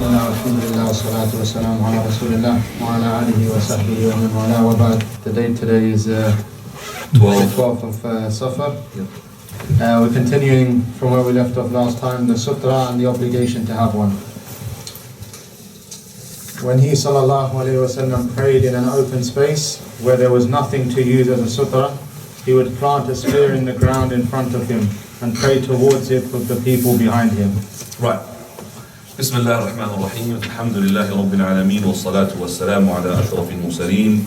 Bismillah, alhamdulillah, salatu wa salamu ala rasulillah wa ala alihi wa sahbihi wa man wala wa ba'd. The date today is 12th of Safar. We're continuing from where we left off last time, the Sutrah and the obligation to have one. When he sallallahu alayhi wa sallam prayed in an open space where there was nothing to use as a sutrah, he would plant a spear in the ground in front of him and pray towards it with the people behind him. Right. Bismillah ar-Rahman ar-Rahim. Alhamdulillahi Rabbil Alameen. Wa salatu wa salamu ala ashrafil mursaleen.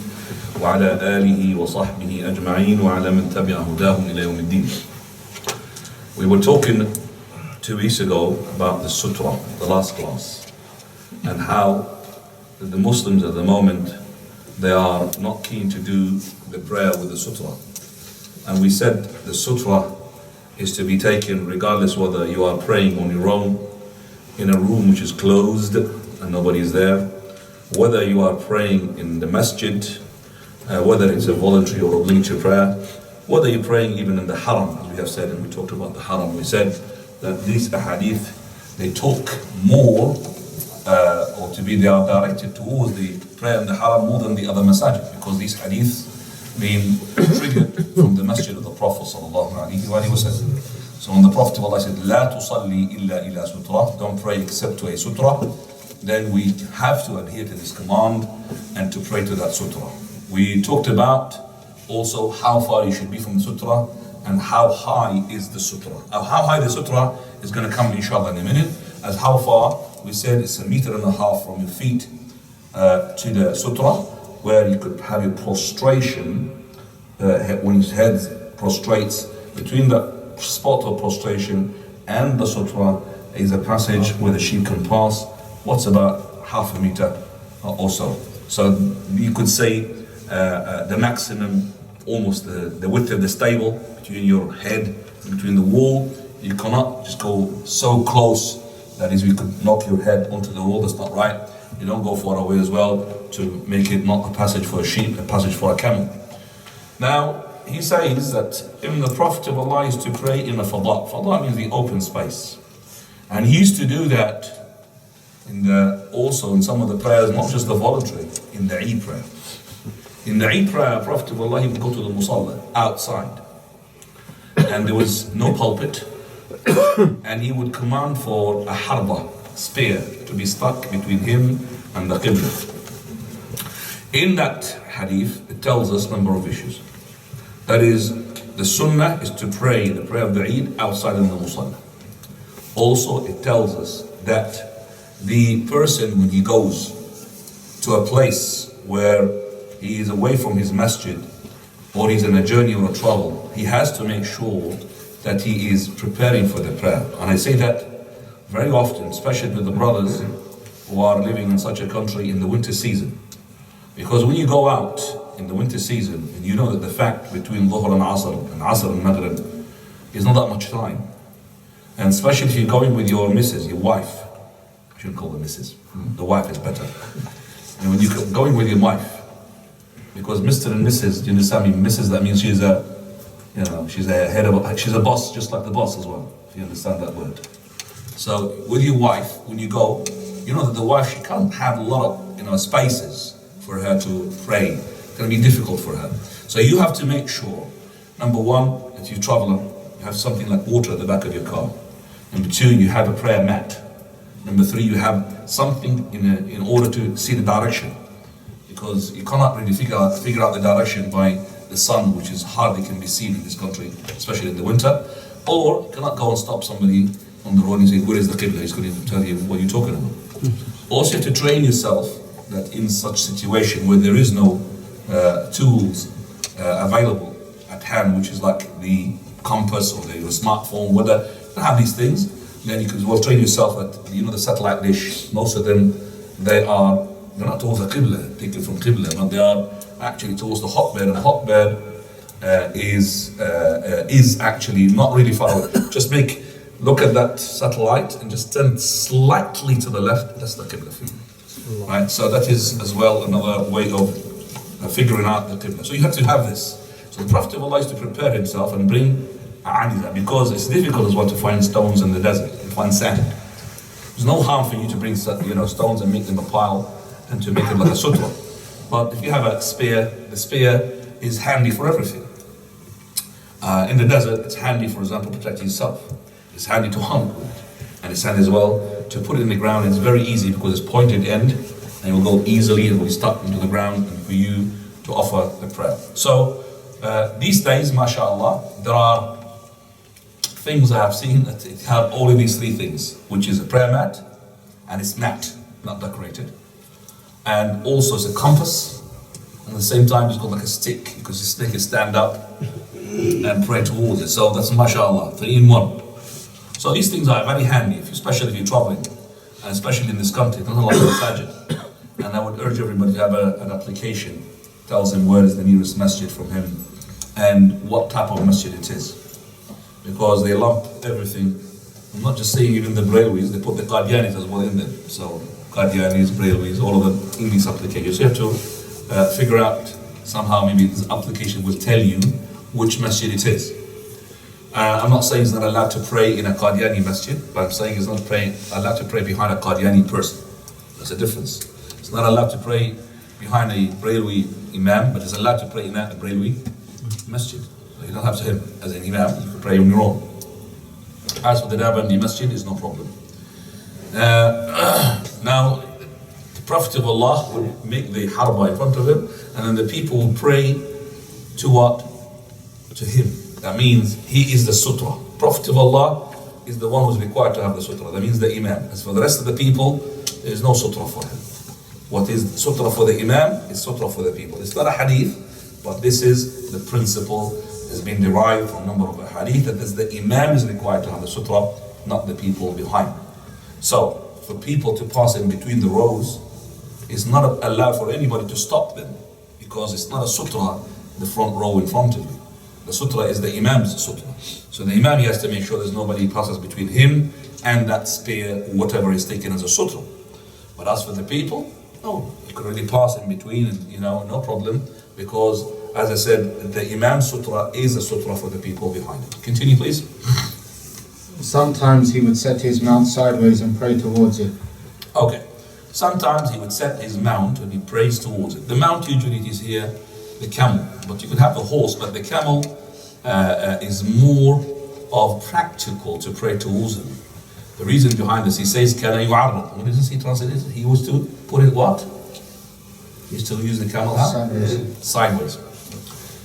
Wa ala alihi wa sahbihi ajma'een. Wa ala man tabi'a hudahum ila yawm ad-din. We were talking 2 weeks ago about the Sutrah, the last class, and how the Muslims at the moment, they are not keen to do the prayer with the Sutrah. And we said the Sutrah is to be taken regardless whether you are praying on your own in a room which is closed and nobody is there, whether you are praying in the masjid, whether it's a voluntary or obligatory prayer, whether you're praying even in the haram, as we have said, and we talked about the haram. We said that these ahadith, they talk more they are directed towards the prayer in the haram more than the other masajid, because these hadiths being triggered from the masjid of the Prophet sallallahu alaihi wasallam. So when the Prophet of Allah said, "La tusalli illa ila sutrah," don't pray except to a sutrah, then we have to adhere to this command and to pray to that sutrah. We talked about also how far you should be from the sutrah and how high is the sutrah. How high the sutrah is going to come inshallah in a minute. As how far, we said it's 1.5 meters from your feet to the sutrah, where you could have your prostration, when his head prostrates. Between the spot of prostration and the sutrah is a passage where the sheep can pass. What's about 0.5 meter or so. So you could say the maximum, almost the width of the stable between your head and between the wall. You cannot just go so close, that is, you could knock your head onto the wall. That's not right. You don't go far away as well to make it not a passage for a sheep, a passage for a camel. Now, he says that even the Prophet of Allah used to pray in a fada. Fada means the open space. And he used to do that also in some of the prayers, not just the voluntary, in the Eid prayer. In the Eid prayer, Prophet of Allah, he would go to the musalla, outside. And there was no pulpit. And he would command for a harba, spear, to be stuck between him and the qibla. In that hadith, it tells us a number of issues. That is, the sunnah is to pray the prayer of the Eid outside in the musalla. Also, it tells us that the person, when he goes to a place where he is away from his masjid, or he's in a journey or a travel, he has to make sure that he is preparing for the prayer. And I say that very often, especially with the brothers who are living in such a country in the winter season. Because when you go out in the winter season, and you know that the fact between Dhuhr and Asr and Maghrib is not that much time. And especially if you're going with your missus, your wife, I shouldn't call her missus, the wife is better. And when you're going with your wife, because Mr. and Mrs., do you understand me? Mrs., that means she's a boss, just like the boss as well, if you understand that word. So with your wife, when you go, you know that the wife, she can't have a lot of spaces for her to pray. It's going to be difficult for her. So you have to make sure, number one, that you traveler, you have something like water at the back of your car. Number two, you have a prayer mat. Number three, you have something in order to see the direction. Because you cannot really figure out the direction by the sun, which is hardly can be seen in this country, especially in the winter. Or you cannot go and stop somebody on the road and say, "Where is the qibla?" He's going to tell you what you're talking about. Also, to train yourself that in such situation where there is no tools available at hand, which is like the compass or your smartphone, whether you have these things, then you can well train yourself that the satellite dish. Most of them, they're not towards the qibla, taken from qibla, but they are actually towards the hotbed, and hotbed is actually not really far away. Just look at that satellite and just turn slightly to the left. That's the qibla for you. Right, so that is as well another way of figuring out the qibla. So you have to have this. So the Prophet of Allah is to prepare himself and bring aniza, because it's difficult as well to find stones in the desert, to find sand. There's no harm for you to bring stones and make them a pile and to make it like a sutra. But if you have a spear, the spear is handy for everything. In the desert, it's handy, for example, to protect yourself. It's handy to hunt with, and it's handy as well to put it in the ground. It's very easy because it's pointed end, and it will go easily, it will be stuck into the ground and for you to offer the prayer. So these days, mashallah, there are things I have seen that it have all of these three things, which is a prayer mat, and it's matte, not decorated, and also it's a compass, and at the same time it's got like a stick, because the stick is stand up and pray towards it. So that's mashallah, 3 in 1. So these things are very handy, especially if you're traveling, and especially in this country. It's not like the masjid. And I would urge everybody to have an application, tells him where is the nearest masjid from him, and what type of masjid it is. Because they lump everything. I'm not just saying even the Brailways, they put the Qadianis as well in them. So Qadianis, Brailways, all of them in these applications. So you have to figure out somehow, maybe this application will tell you which masjid it is. I'm not saying it's not allowed to pray in a Qadiani masjid, but I'm saying it's not allowed to pray behind a Qadiani person. There's a difference. It's not allowed to pray behind a Brailwi imam, but it's allowed to pray in a Brailwi masjid. So you don't have to him as an imam, you can pray on your own. As for the Nabandi masjid, it's no problem. Now, the Prophet of Allah would make the harba in front of him, and then the people would pray to what? To him. That means he is the sutra. Prophet of Allah is the one who's required to have the sutra. That means the imam. As for the rest of the people, there is no sutra for him. What is sutra for the imam is sutra for the people. It's not a hadith, but this is the principle. Has been derived from a number of hadith that the imam is required to have the sutra, not the people behind. So, for people to pass in between the rows, it's not allowed for anybody to stop them, because it's not a sutra, the front row in front of you. The sutra is the imam's sutra. So the imam, he has to make sure there's nobody passes between him and that spear, whatever is taken as a sutra. But as for the people, no, you can really pass in between, and no problem, because as I said, the imam's sutra is a sutra for the people behind it. Continue, please. Sometimes he would set his mount sideways and pray towards it. Okay. Sometimes he would set his mount and he prays towards it. The mount usually is here, the camel. But you could have the horse, but the camel is more of practical to pray towards him. The reason behind this, he says, Kana yu'arrad. What does he translate it? He was to put it what? He still use the camel how? Sideways.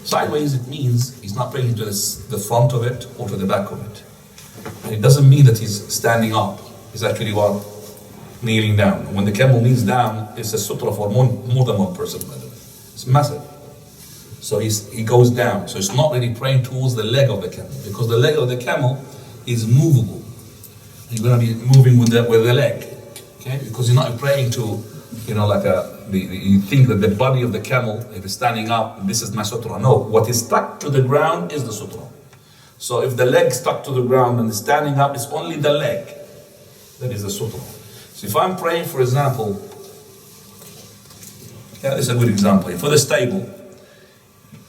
Sideways, it means he's not praying to the front of it or to the back of it. And it doesn't mean that he's standing up. He's actually what? Kneeling down. And when the camel kneels down, it's a sutra for more than one person. It's massive. So he goes down. So it's not really praying towards the leg of the camel, because the leg of the camel is movable. You're going to be moving with the leg, okay? Because you're not praying to, you think that the body of the camel, if it's standing up, this is my sutra. No, what is stuck to the ground is the sutra. So if the leg stuck to the ground and is standing up, it's only the leg that is the sutra. So if I'm praying, for example, this is a good example. For the stable,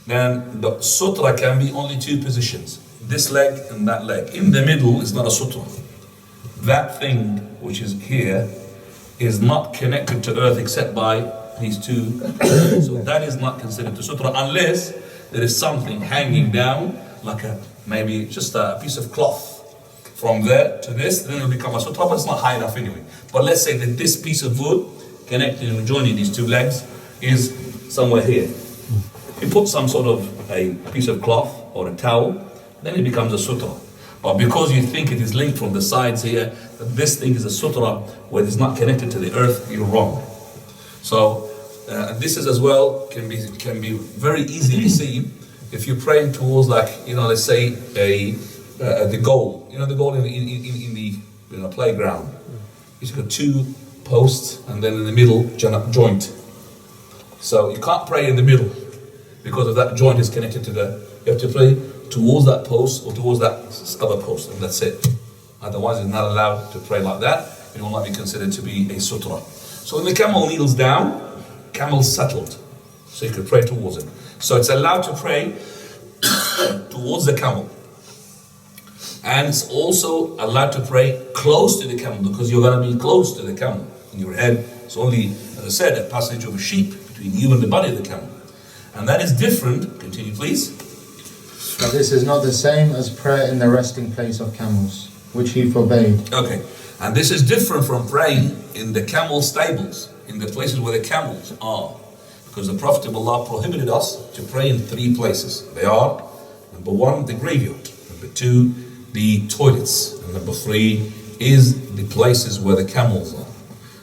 then the sutra can be only 2 positions. This leg and that leg. In the middle is not a sutra. That thing which is here is not connected to earth except by these 2. So that is not considered a sutra unless there is something hanging down, like maybe just a piece of cloth. From there to this, then it will become a sutra, but it's not high enough anyway. But let's say that this piece of wood connecting and joining these 2 legs is somewhere here. You put some sort of a piece of cloth or a towel, then it becomes a sutra. But because you think it is linked from the sides here, that this thing is a sutra where it's not connected to the earth, you're wrong. So this is as well can be very easily seen if you're praying towards, like, let's say the goal. The goal in the playground. You've got 2 posts and then in the middle joint. So you can't pray in the middle because of that joint is connected to you have to pray towards that post or towards that other post, and that's it. Otherwise, it's not allowed to pray like that. It will not be considered to be a sutra. So when the camel kneels down, camel's settled. So you could pray towards it. So it's allowed to pray towards the camel. And it's also allowed to pray close to the camel, because you're going to be close to the camel. In your head, it's only, as I said, a passage of a sheep between you and the body of the camel. And that is different. Continue, please. But this is not the same as prayer in the resting place of camels, which he forbade. Okay. And this is different from praying in the camel stables, in the places where the camels are. Because the Prophet of Allah prohibited us to pray in 3 places. They are, number 1, the graveyard. Number 2, the toilets. And number 3 is the places where the camels are.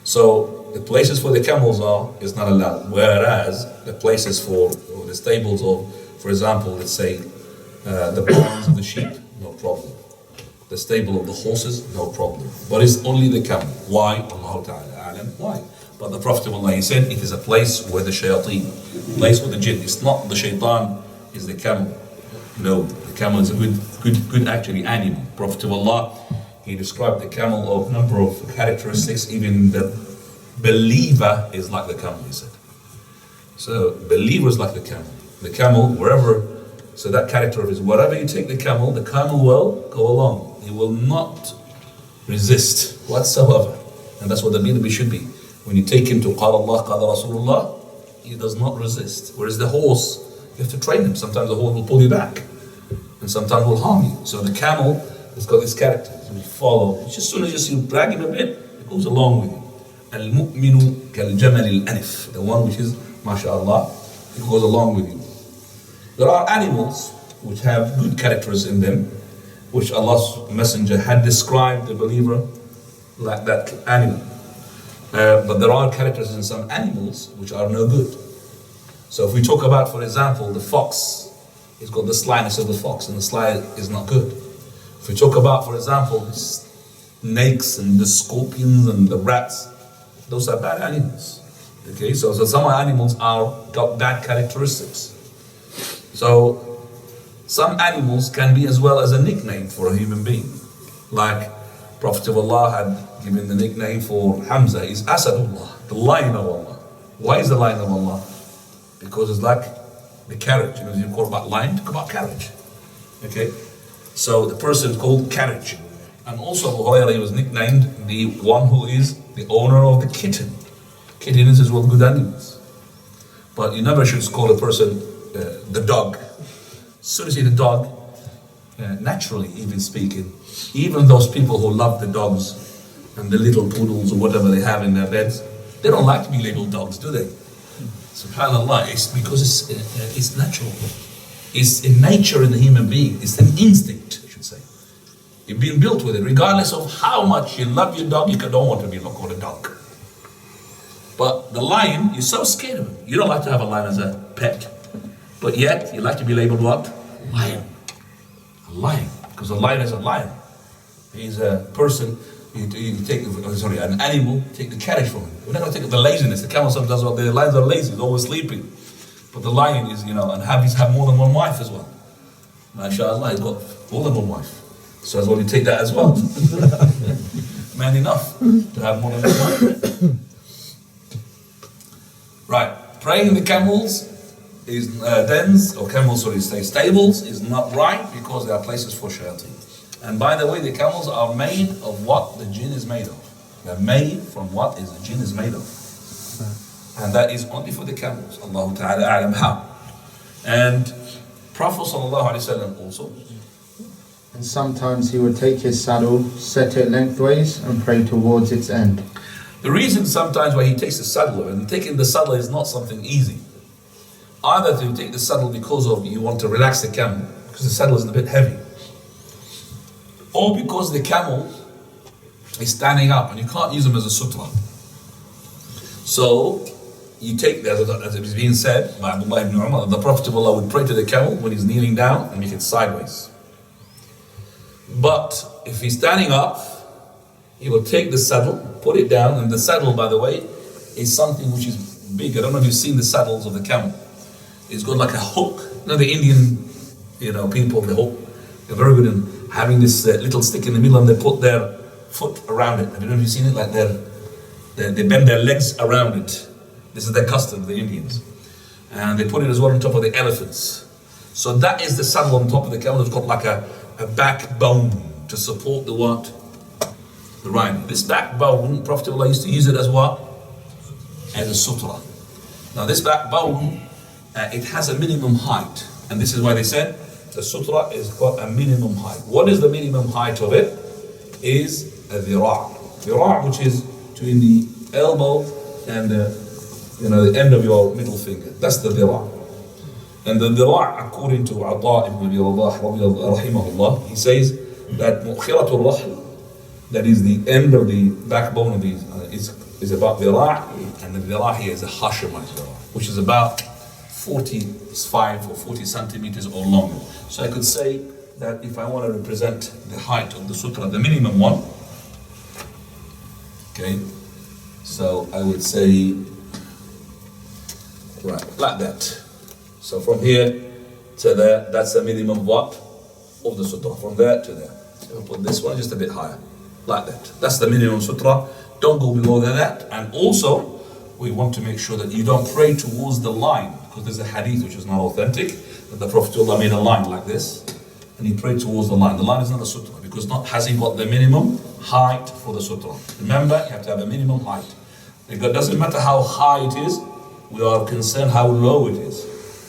So the places where the camels are is not allowed. Whereas the places for the stables of, for example, let's say the barns of the sheep, no problem. The stable of the horses, no problem. But it's only the camel. Why? Allah Ta'ala A'lam. Why? But the Prophet of Allah, he said, it is a place where the shayateen, place where the jinn. It's not the shaitan, is the camel. No, the camel is a good actually animal. Prophet of Allah, he described the camel of number of characteristics. Even the believer is like the camel, he said. So believer is like the camel. The camel, wherever, so that character of his, wherever you take the camel will go along. He will not resist whatsoever. And that's what the leader should be. When you take him to Qala Allah, Qala Rasulullah, he does not resist. Whereas the horse, you have to train him. Sometimes the horse will pull you back, and sometimes will harm you. So the camel has got this character. So you follow. Just as soon as you drag him a bit, it goes along with you. Al-mu'minu kal-jamal al-anif. The one which is, mashallah, it goes along with you. There are animals which have good characters in them, which Allah's Messenger had described the believer like that animal. But there are characters in some animals which are no good. So if we talk about, for example, the fox, it's got the slyness of the fox, and the sly is not good. If we talk about, for example, the snakes and the scorpions and the rats, those are bad animals. Okay, so some animals got bad characteristics. So some animals can be as well as a nickname for a human being. Like Prophet of Allah had given the nickname for Hamza is Asadullah, the lion of Allah. Why is the lion of Allah? Because it's like the carriage. You know, you call about lion, talk about carriage. Okay? So the person is called carriage. And also Abu Hurairah was nicknamed the one who is the owner of the kitten. Kitten is as well good animals. But you never should call a person the dog. As soon as you see the dog, naturally even speaking, even those people who love the dogs and the little poodles or whatever they have in their beds, they don't like to be labeled dogs, do they? SubhanAllah, it's because it's natural. It's a nature in the human being. It's an instinct, I should say. You've been built with it. Regardless of how much you love your dog, you don't want to be called a dog. But the lion, you're so scared of him. You don't like to have a lion as a pet. But yet, you like to be labeled what? Lion. A lion. Because a lion is a lion. He's a person, you take, an animal, take the carriage from him. We're not going to take the laziness. The camel sometimes, the lions are lazy, they're always sleeping. But the lion is, and he's had more than one wife as well. MashaAllah, he's got more than one wife. So as well, you take that as well. Man enough to have more than one wife. Right, praying in the camels is dens, or camels, stables, is not right because they are places for shayateen. And by the way, the camels are made of what the jinn is made of. They're made from what the jinn is made of. And that is only for the camels. Allah Ta'ala a'lam how. And Prophet Sallallahu Alaihi Wasallam also. And sometimes he would take his saddle, set it lengthways, and pray towards its end. The reason sometimes why he takes the saddle, and taking the saddle is not something easy. Either to take the saddle because of you want to relax the camel, because the saddle is a bit heavy. Or because the camel is standing up and you can't use him as a sutrah. So you take, as it is being said by Abdullah ibn Umar, the Prophet of Allah would pray to the camel when he's kneeling down and make it sideways. But if he's standing up, he will take the saddle, put it down, and the saddle, by the way, is something which is big. I don't know if you've seen the saddles of the camel. It's got like a hook. The Indian, people, they're very good in having this little stick in the middle, and they put their foot around it. I don't know if you've seen it, like they bend their legs around it. This is their custom, the Indians. And they put it as well on top of the elephants. So that is the saddle on top of the camel. It's got like a a backbone to support the what? The right. This backbone, Prophet Allah used to use it as what? As a sutrah. Now this backbone, it has a minimum height. And this is why they said the sutrah is got a minimum height. What is the minimum height of it? Is a dhira'. Dhira', which is between the elbow and the end of your middle finger. That's the dhira'. And the dhira', according to Ata ibn Abi Rabah rahimahullah, he says that mu'khiratul rahl, that is the end of the backbone of these, is about dhira', and the dhira' here is a Hashemite dhira', which is about 45 or 40 centimeters or longer. So I could say that if I want to represent the height of the sutrah, the minimum one, okay, so I would say, right, like that. So from here to there, that's the minimum what? Of the sutrah. From there to there. So I'll put this one just a bit higher, like that. That's the minimum sutrah. Don't go below that. And also, we want to make sure that you don't pray towards the line, because there's a hadith which is not authentic, that the Prophet Allah made a line like this, and he prayed towards the line. The line is not a sutrah, because has he got the minimum height for the sutrah? Remember, you have to have a minimum height. It doesn't matter how high it is, we are concerned how low it is,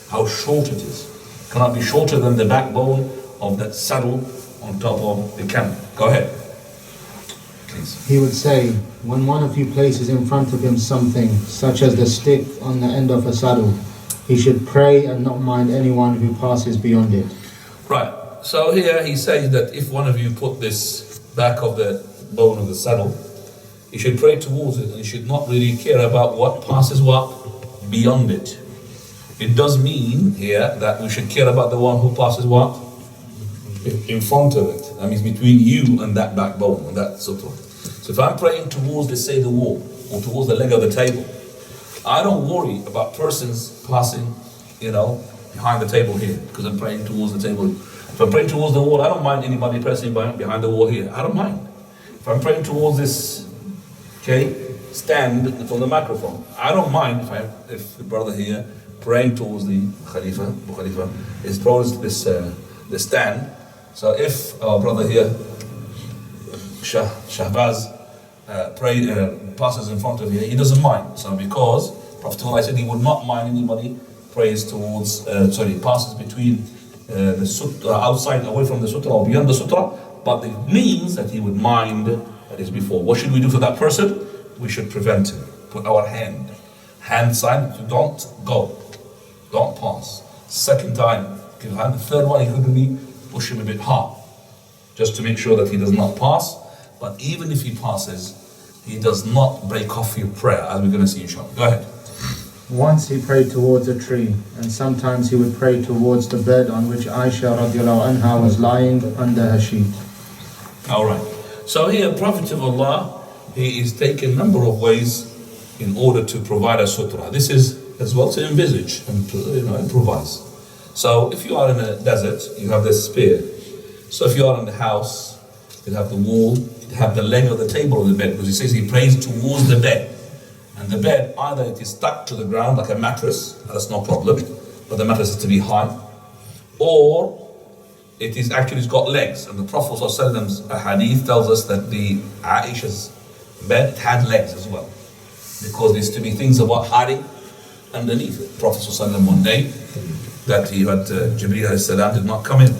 how short it is. It cannot be shorter than the backbone of that saddle on top of the camel. Go ahead. Please. He would say, when one of you places in front of him something, such as the stick on the end of a saddle, he should pray and not mind anyone who passes beyond it. Right. So here he says that if one of you put this back of the bone of the saddle, he should pray towards it, and he should not really care about what passes what beyond it. It does mean here that we should care about the one who passes what? In front of it. That means between you and that backbone, and that sutrah. So if I'm praying towards, let's say, the wall, or towards the leg of the table, I don't worry about persons passing, behind the table here, because I'm praying towards the table. If I'm praying towards the wall, I don't mind anybody pressing behind the wall here. I don't mind. If I'm praying towards this, stand from the microphone, I don't mind if the brother here praying towards the Khalifa is towards this the stand. So if our brother here, Shahbaz, passes in front of here, he doesn't mind. So because Prophet Allah said he would not mind anybody passes between the sutrah, outside, away from the sutrah or beyond the sutrah, but it means that he would mind that is before. What should we do for that person? We should prevent him. Put our hand sign, don't go, don't pass. Second time, give hand. The third one, he could really push him a bit hard, just to make sure that he does not pass. But even if he passes, he does not break off your prayer, as we're going to see inshallah. Go ahead. Once he prayed towards a tree, and sometimes he would pray towards the bed on which Aisha radiallahu anha was lying under her sheet. Alright. So here, Prophet of Allah, he is taking a number of ways in order to provide a sutrah. This is as well to envisage and improvise. So if you are in a desert, you have this spear. So if you are in the house, you have the wall, you have the leg of the table of the bed, because he says he prays towards the bed. And the bed, either it is stuck to the ground like a mattress, that's no problem, but the mattress has to be high, or it is actually got legs. And the Prophet ﷺ's hadith tells us that the Aisha's bed had legs as well, because there's to be things about hiding underneath it. Prophet ﷺ one day, that he had Jibreel as-salam did not come in,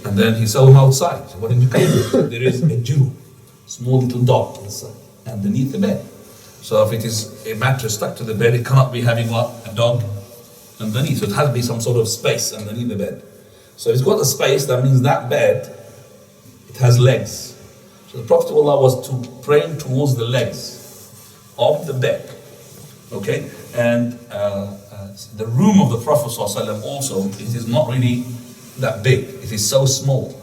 and then he saw him outside. So what did you come? There is a Jew, small little dog inside, underneath the bed. So if it is a mattress stuck to the bed, it cannot be having what? A dog underneath. So it has to be some sort of space underneath the bed. So if it's got a space, that means that bed, it has legs. So the Prophet ﷺ was praying towards the legs of the bed. Okay? And the room of the Prophet ﷺ also, it is not really that big. It is so small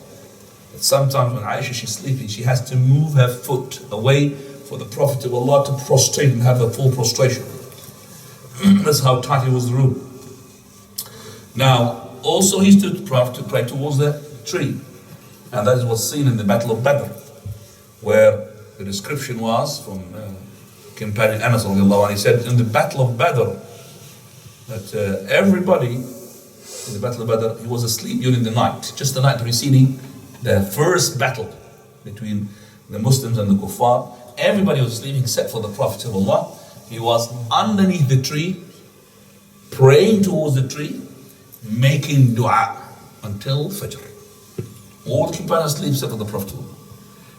that sometimes when Aisha, she's sleeping, she has to move her foot away for the Prophet of Allah to prostrate and have a full prostration. That's how tight it was the room. Now, also he stood to pray towards the tree. And that is what's seen in the Battle of Badr, where the description was from companion Anas radiallahu anhu. He said in the Battle of Badr that everybody in the Battle of Badr, he was asleep during the night, just the night preceding the first battle between the Muslims and the Kuffar. Everybody was sleeping except for the Prophet of Allah. He was underneath the tree, praying towards the tree, making dua until Fajr. All the companions sleep except for the Prophet of Allah.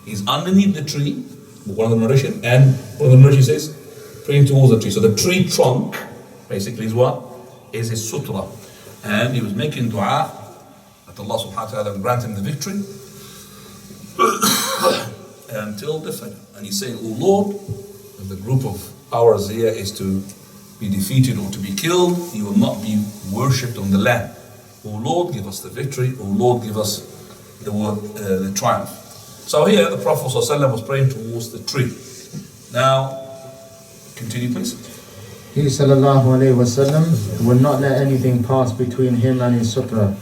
He's underneath the tree, one of the narration, and one of the narration says, praying towards the tree. So the tree trunk, basically is what? Is a sutra. And he was making dua that Allah subhanahu wa ta'ala grant him the victory until the Fajr. And he's saying, oh Lord, if the group of ours here is to be defeated or to be killed, he will not be worshipped on the land. Oh Lord, give us the victory. Oh Lord, give us the triumph. So here the Prophet ﷺ was praying towards the tree. Now, continue please. He sallallahu alayhi wasallam would not let anything pass between him and his sutra.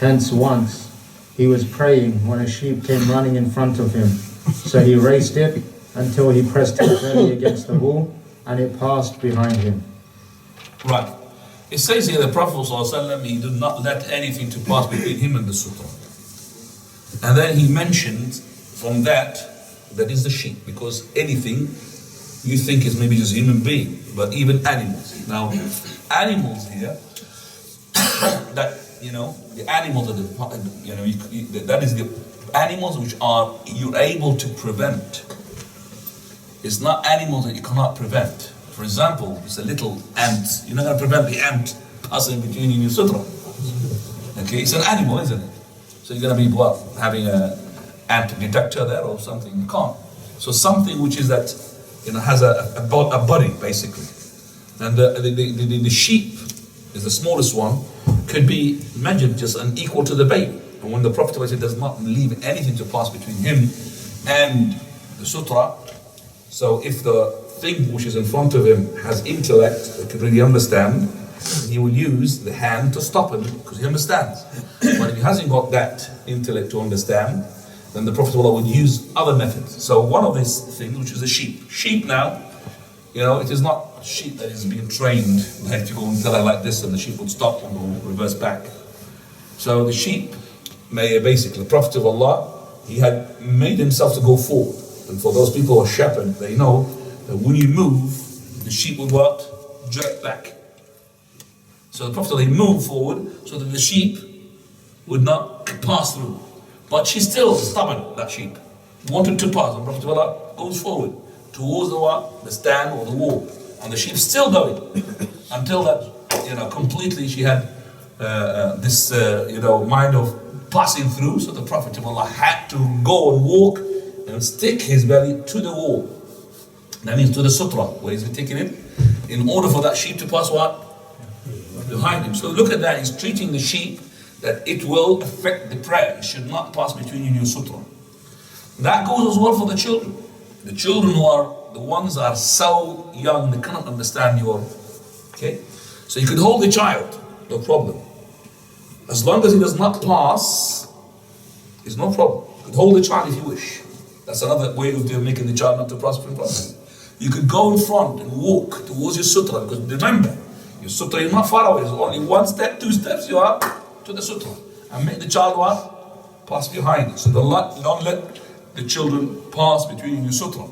Hence once he was praying when a sheep came running in front of him. So he raced it until he pressed his belly against the wall and it passed behind him. Right. It says here the Prophet ﷺ, he did not let anything to pass between him and the sutra. And then he mentioned from that is the sheep, because anything you think is maybe just a human being, but even animals. Now, animals here, that, the animals are that is the animals which you're able to prevent. It's not animals that you cannot prevent. For example, it's a little ant. You're not going to prevent the ant passing between you and your sutra. Okay, it's an animal, isn't it? So you're going to be having an ant detector there or something? You can't. So something which is that has a body basically, and the sheep is the smallest one, could be imagined just an equal to the baby. And when the Prophet does not leave anything to pass between him and the sutra, so if the thing which is in front of him has intellect, that could really understand, he will use the hand to stop him because he understands. But if he hasn't got that intellect to understand, then the Prophet would use other methods. So one of these things, which is a sheep. Sheep now, it is not a sheep that is being trained. They have to go and tell her like this and the sheep would stop and go reverse back. So the sheep, basically, the Prophet of Allah, he had made himself to go forward. And for those people who are shepherd, they know that when you move, the sheep would what? Jerk back. So the Prophet, he moved forward so that the sheep would not pass through. But she's still stubborn, that sheep. Wanted to pass. And Prophet of Allah goes forward towards the stand or the wall. And the sheep's still going until that, completely she had this, mind of passing through. So the Prophet of Allah had to go and walk and stick his belly to the wall. That means to the sutra, where he's been taking it, in order for that sheep to pass what? Behind him. So look at that, he's treating the sheep that it will affect the prayer. It should not pass between you and your sutra. That goes as well for the children. The children who are, the ones that are so young, they cannot understand okay? So you could hold the child, no problem. As long as he does not pass, it's no problem. You could hold the child if you wish. That's another way of making the child not to prosper in process. You could go in front and walk towards your sutra, because remember, your sutra is not far away. It's only 1 step, 2 steps, you are to the sutra. And make the child what? Pass behind it. So don't let the children pass between your sutra.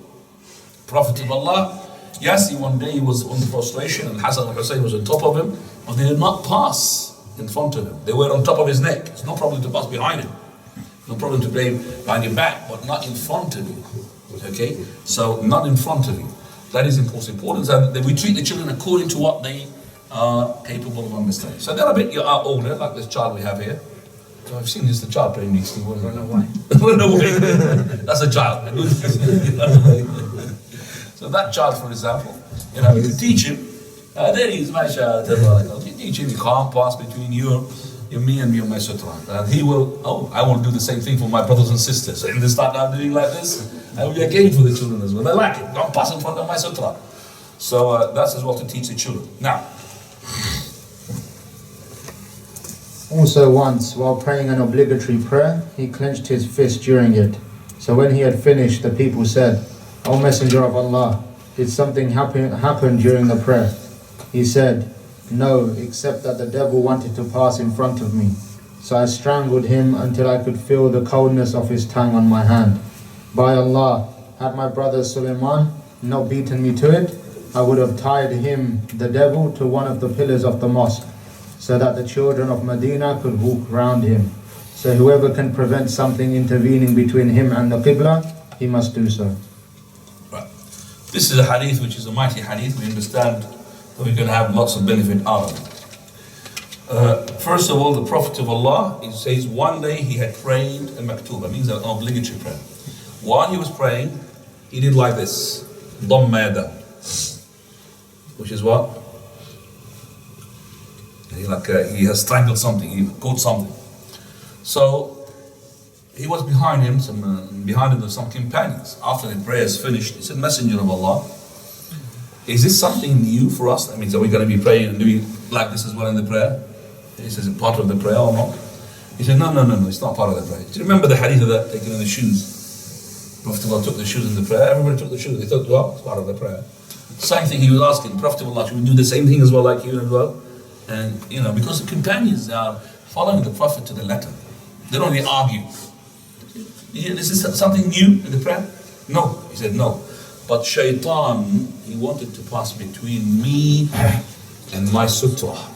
Prophet of Allah, yes, one day he was on prostration and Hassan and Hussein was on top of him, but they did not pass in front of him. They were on top of his neck. It's no problem to pass behind him. No problem to play behind your back, but not in front of you. Okay? So not in front of you. That is important. That we treat the children according to what they are capable of understanding. So they're a bit older, like this child we have here. So I've seen this, the child playing these things. Run away. Run away. That's a child. So that child, for example, you teach him. There he is, my child. You teach him, you can't pass between me and my sutra. And he will, I will do the same thing for my brothers and sisters. So if they start now doing like this, I will be a game for the children as well. They like it. Don't pass in front of my sutra. So that's as well to teach the children. Now, also once, while praying an obligatory prayer, he clenched his fist during it. So when he had finished, the people said, O Messenger of Allah, did something happen during the prayer? He said, No, except that the devil wanted to pass in front of me. So I strangled him until I could feel the coldness of his tongue on my hand. By Allah, had my brother Sulaiman not beaten me to it, I would have tied him, the devil, to one of the pillars of the mosque, so that the children of Medina could walk round him. So whoever can prevent something intervening between him and the Qibla, he must do so. Right. This is a hadith which is a mighty hadith. We understand that we can have lots of benefit out of it. First of all, the Prophet of Allah, he says one day he had prayed a maktuba, means an obligatory prayer. While he was praying, he did like this, Dhamma yada, which is what? He has strangled something, he caught something. So he was behind him, some companions. After the prayer is finished, he said, Messenger of Allah, is this something new for us? That means, are we going to be praying and doing like this as well in the prayer? He says, is it part of the prayer or not? He said, no, it's not part of the prayer. Do you remember the hadith of that, taking in the shoes? Prophet of Allah took the shoes in the prayer, everybody took the shoes. They thought, well, it's part of the prayer. Same thing he was asking, Prophet of Allah, should we do the same thing as well like you as well? And, because the companions are following the Prophet to the letter. They don't really argue. This is something new in the prayer? No. He said, no. But Shaitan, he wanted to pass between me and my Sutrah.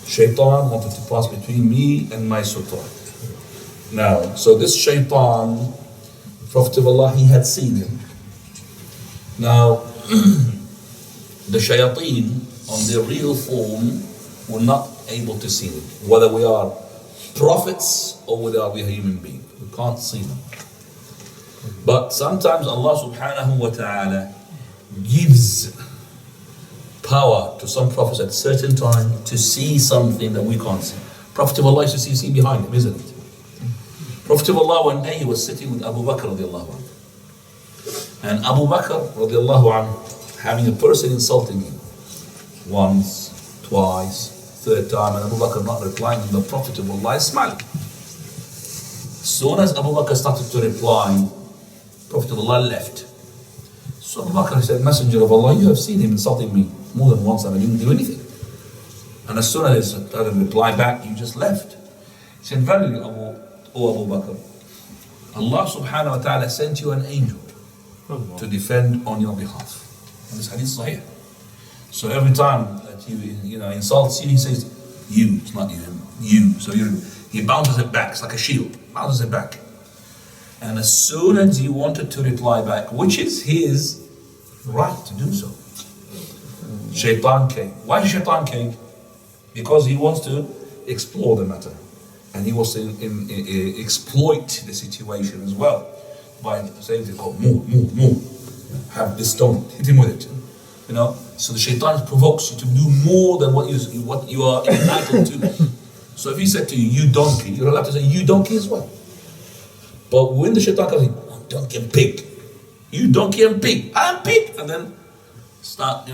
Shaitan wanted to pass between me and my Sutrah. Now, so this Shaitan, Prophet of Allah, he had seen him. Now, the shayateen on their real form were not able to see them. Whether we are prophets or whether we are human beings. We can't see them. But sometimes Allah subhanahu wa ta'ala gives power to some prophets at a certain time to see something that we can't see. Prophet of Allah used to see behind him, isn't it? Prophet of Allah one day he was sitting with Abu Bakr radiallahu anhu. And Abu Bakr radiallahu anhu having a person insulting him once, twice, third time, and Abu Bakr not replying, and the Prophet of Allah is smiling. As soon as Abu Bakr started to reply, Prophet of Allah left. So Abu Bakr said, Messenger of Allah, you have seen him insulting me more than once and I didn't do anything. And as soon as I started to reply back, you just left. He said, verily, O Abu Bakr, Allah subhanahu wa ta'ala sent you an angel to defend on your behalf. And this hadith is sahih. So every time that he insults you, he says, you, it's not you. So he bounces it back, it's like a shield, bounces it back. And as soon as he wanted to reply back, which is his right to do so, Shaitan came. Why Shaitan came? Because he wants to explore the matter. And he wants to exploit the situation as well. By saying, move. Have this stone, hit him with it. So the Shaitan provokes you to do more than what you are entitled to. So if he said to you, you donkey, you're allowed to say, you donkey as well. But when the Shaitan comes in, donkey and pig. You donkey and pig. I'm pig. And then start,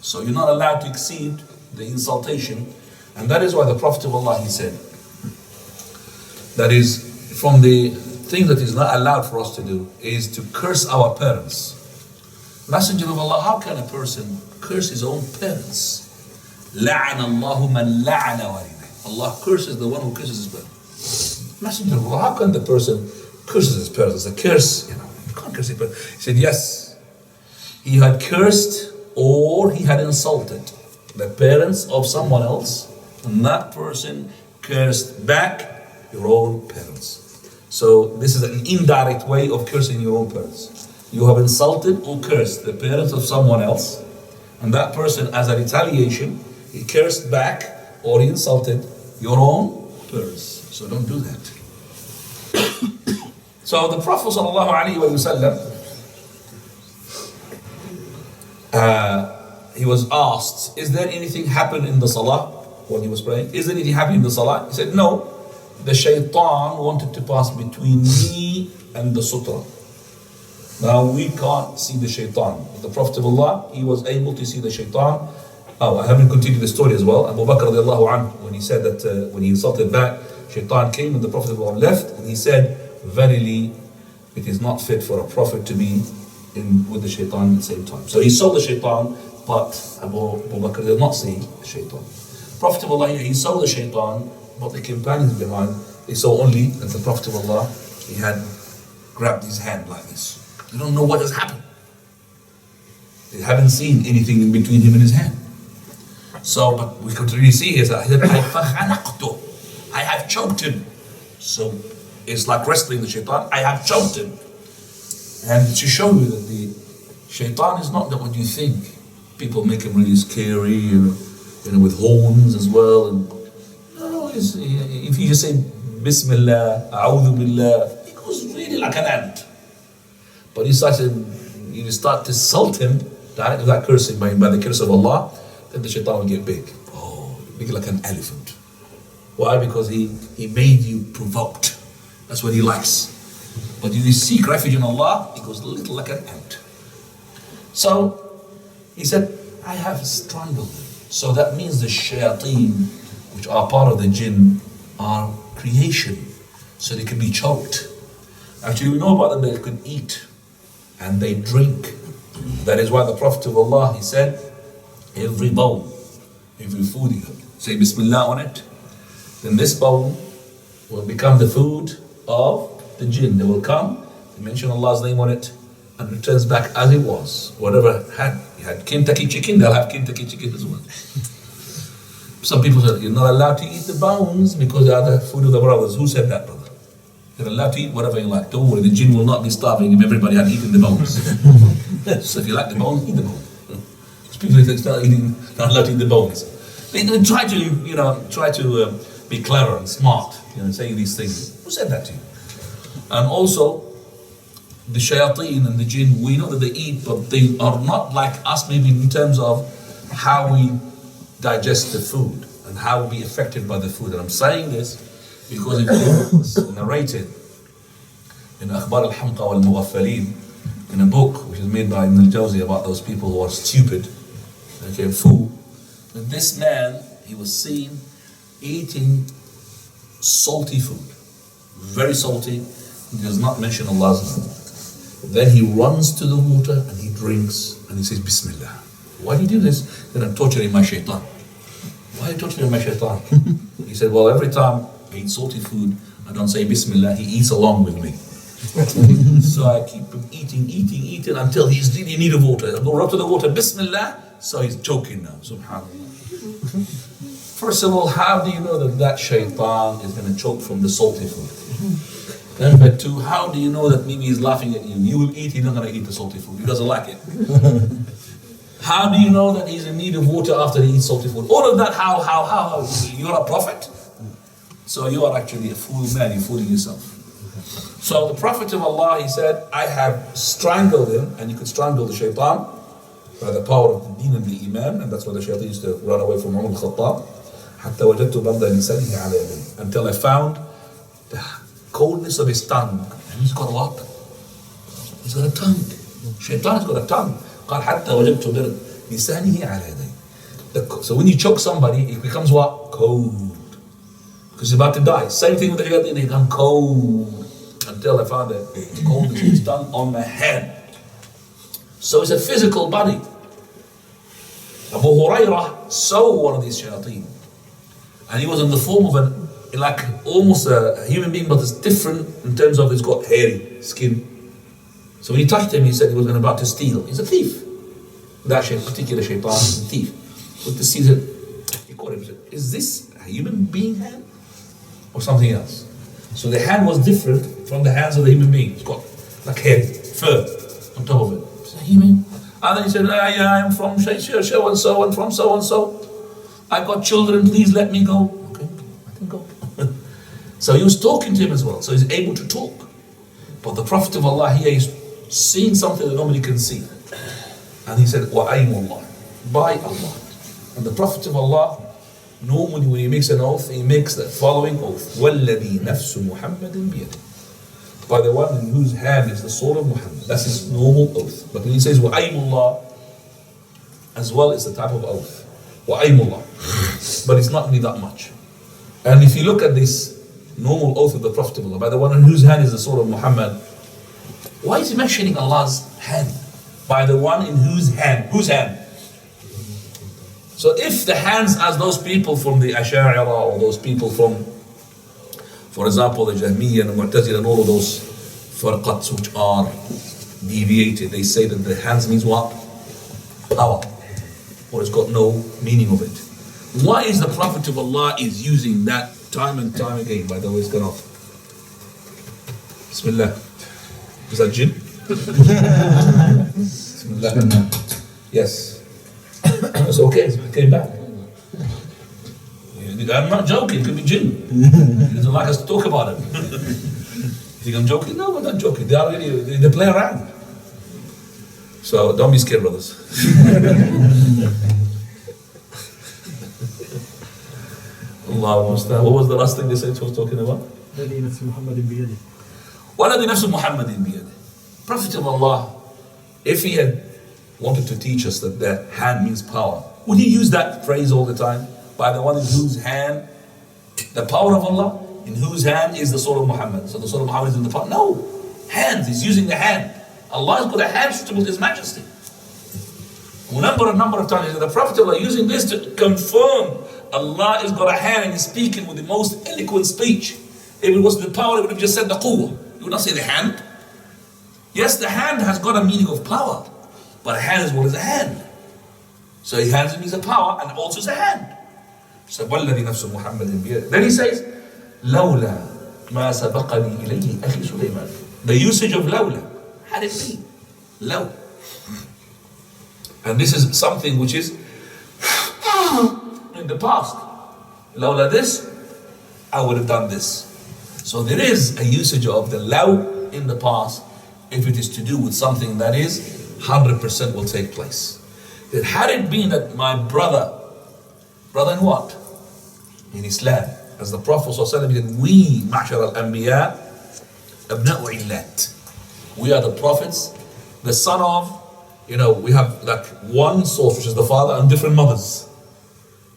So you're not allowed to exceed the insultation. And that is why the Prophet of Allah, he said, that is from the thing that is not allowed for us to do is to curse our parents. Messenger of Allah, how can a person curse his own parents? لَعَنَ اللَّهُ مَنْ لَعَنَ وَالِدَيْهِ. Allah curses the one who curses his parents. Messenger of Allah, how can the person curses his parents? It's a curse, you can't curse it. But he said, yes, he had cursed or he had insulted the parents of someone else, and that person cursed back your own parents. So this is an indirect way of cursing your own parents. You have insulted or cursed the parents of someone else, and that person, as a retaliation, he cursed back or he insulted your own parents. So don't do that. So the Prophet ﷺ, he was asked, is there anything happened in the salah when he was praying? Is there anything happening in the salah? He said, no. The Shaitan wanted to pass between me and the Sutrah. Now we can't see the Shaitan. The Prophet of Allah, he was able to see the Shaitan. I haven't continued the story as well. Abu Bakr radiallahu anhu, when he said that, when he insulted back, Shaitan came and the Prophet of Allah left, and he said, verily, it is not fit for a prophet to be with the Shaitan at the same time. So he saw the Shaitan But Abu Bakr did not see the shaitan. Prophet of Allah, he saw the shaitan, but the companions behind, they saw only that the Prophet of Allah, he had grabbed his hand like this. They don't know what has happened. They haven't seen anything in between him and his hand. So, but we could really see here that he said, I have choked him. So, it's like wrestling the shaitan. I have choked him. And to show you that the shaitan is not what you think. People make him really scary, you know, with horns as well. And no, if you just say Bismillah, A'udhu Billah, he goes really like an ant. But you start to insult him directly without cursing by the curse of Allah, then the shaitan will get big. Oh, big like an elephant. Why? Because he made you provoked. That's what he likes. But if you seek refuge in Allah, he goes little like an ant. So he said, I have strangled him. So that means the shayateen, which are part of the jinn, are creation. So they can be choked. Actually, we know about them, they can eat and they drink. That is why the Prophet of Allah, he said, every bowl, every food you say Bismillah on it, then this bowl will become the food of the jinn. They will come, they mention Allah's name on it, and returns back as it was. Whatever you had Kentucky chicken, they'll have Kentucky chicken as well. Some people say you're not allowed to eat the bones because they are the food of the brothers. Who said that, brother? You're allowed to eat whatever you like. Don't worry, the jinn will not be starving if everybody had eaten the bones. So if you like the bone, eat the bone. People think not allowed to eat the bones. They try to be clever and smart, saying these things. Who said that to you? And also, the shayateen and the jinn, we know that they eat, but they are not like us maybe in terms of how we digest the food and how we be affected by the food. And I'm saying this because it's narrated in Akhbar al-Hamqa wal-Mughaffaleen, in a book which is made by Ibn al-Jawzi about those people who are stupid, okay, fool. But this man, he was seen eating salty food, very salty. He does not mention Allah's name. Then he runs to the water and he drinks and he says Bismillah. Why do you do this? Then I'm torturing my shaitan. Why are you torturing my shaitan? He said, well, every time I eat salty food, I don't say Bismillah, he eats along with me. So I keep him eating until he's really in need of water. I go up to the water, Bismillah, so he's choking now, subhanAllah. First of all, how do you know that shaitan is going to choke from the salty food? Number two, how do you know that maybe he's laughing at you? You will eat, he's not going to eat the salty food. He doesn't like it. How do you know that he's in need of water after he eats salty food? All of that, how? You're a prophet? So you are actually a fool man, you're fooling yourself. So the Prophet of Allah, he said, I have strangled him, and you could strangle the shaitan by the power of the deen and the iman, and that's why the shaitan used to run away from Umar al-Khattab. حتى وجدت بَرْدَ لسانه على يديه, until I found the coldness of his tongue. And he's got what? He's got a tongue. Shaitan has got a tongue. قال حتى وجدت برد لسانه على يديه. So when you choke somebody, it becomes what? Cold. Because he's about to die. Same thing with the shaitan, they become cold. Until I found the coldness of his tongue on my hand. So it's a physical body. Abu Hurairah saw one of these shayateen. And he was in the form of almost a human being, but it's different in terms of it's got hairy skin. So when he touched him, he said he was about to steal. He's a thief. That particular shaitan is a thief. But the Caesar, he caught him and said, is this a human being hand or something else? So the hand was different from the hands of the human being. It's got like hair, fur on top of it. Is that human? And then he said, I am from so and so and from so and so. I've got children, please let me go. Okay, let him go. So he was talking to him as well. So he's able to talk. But the Prophet of Allah here is seeing something that nobody can see. And he said, Wa'aymullah, by Allah. And the Prophet of Allah, normally when he makes an oath, he makes the following oath. وَالَّذِي نَفْسُ مُحَمَّدٍ بِيَدِهِ, by the one in whose hand is the soul of Muhammad. That's his normal oath. But when he says Wa'aymullah, as well, it's the type of oath. Wa'aymullah. But it's not really that much. And if you look at this normal oath of the Prophet of Allah, by the one in whose hand is the soul of Muhammad, why is he mentioning Allah's hand? By the one in whose hand? Whose hand? So if the hands, as those people from the Ash'ari or those people from, for example, the Jahmiyyah and Mu'tazila and all of those firqats which are deviated, they say that the hands means what? Power. Or it's got no meaning of it. Why is the Prophet of Allah is using that time and time again? By the way, it's gone off. Bismillah. Is that jinn? Bismillah. Yes. It's okay, it came back. I'm not joking, it could be jinn. He doesn't like us to talk about it. You think I'm joking? No, I'm not joking. They play around. So don't be scared, brothers. Allah Mustafa. What was the last thing they said he was talking about? وَالَّذِي نَفْسُ مُحَمَّدٍ بِيَدِهِ. Prophet of Allah, if he had wanted to teach us that the hand means power, would he use that phrase all the time? By the one in whose hand, the power of Allah, in whose hand is the soul of Muhammad. So the soul of Muhammad is in the power. No, hands, he's using the hand. Allah has got a hand suitable to His Majesty. A number of times, the Prophet of Allah using this to confirm Allah has got a hand and He's speaking with the most eloquent speech. If it was the power, He would have just said the quwwah. He would not say the hand. Yes, the hand has got a meaning of power, but a hand is what is a hand. So His hand means a power and also is a hand. So وَالَّذِي نَفْسُ مُحَمَّدٍ بِيَدِهِ. Then He says, لَوْلَا مَا سَبَقَنِي إِلَيْهِ أَخِي سُلَيْمَانَ. The usage of لَوْلَا. How did it be? Low. And this is something which is in the past. Lawla this, I would have done this. So there is a usage of the law in the past if it is to do with something that is 100% will take place. That had it been that my brother in what? In Islam. As the Prophet ﷺ said, we, ma'shar al-anbiya, abna'u illat. We are the prophets, the son of, we have like one source, which is the father, and different mothers.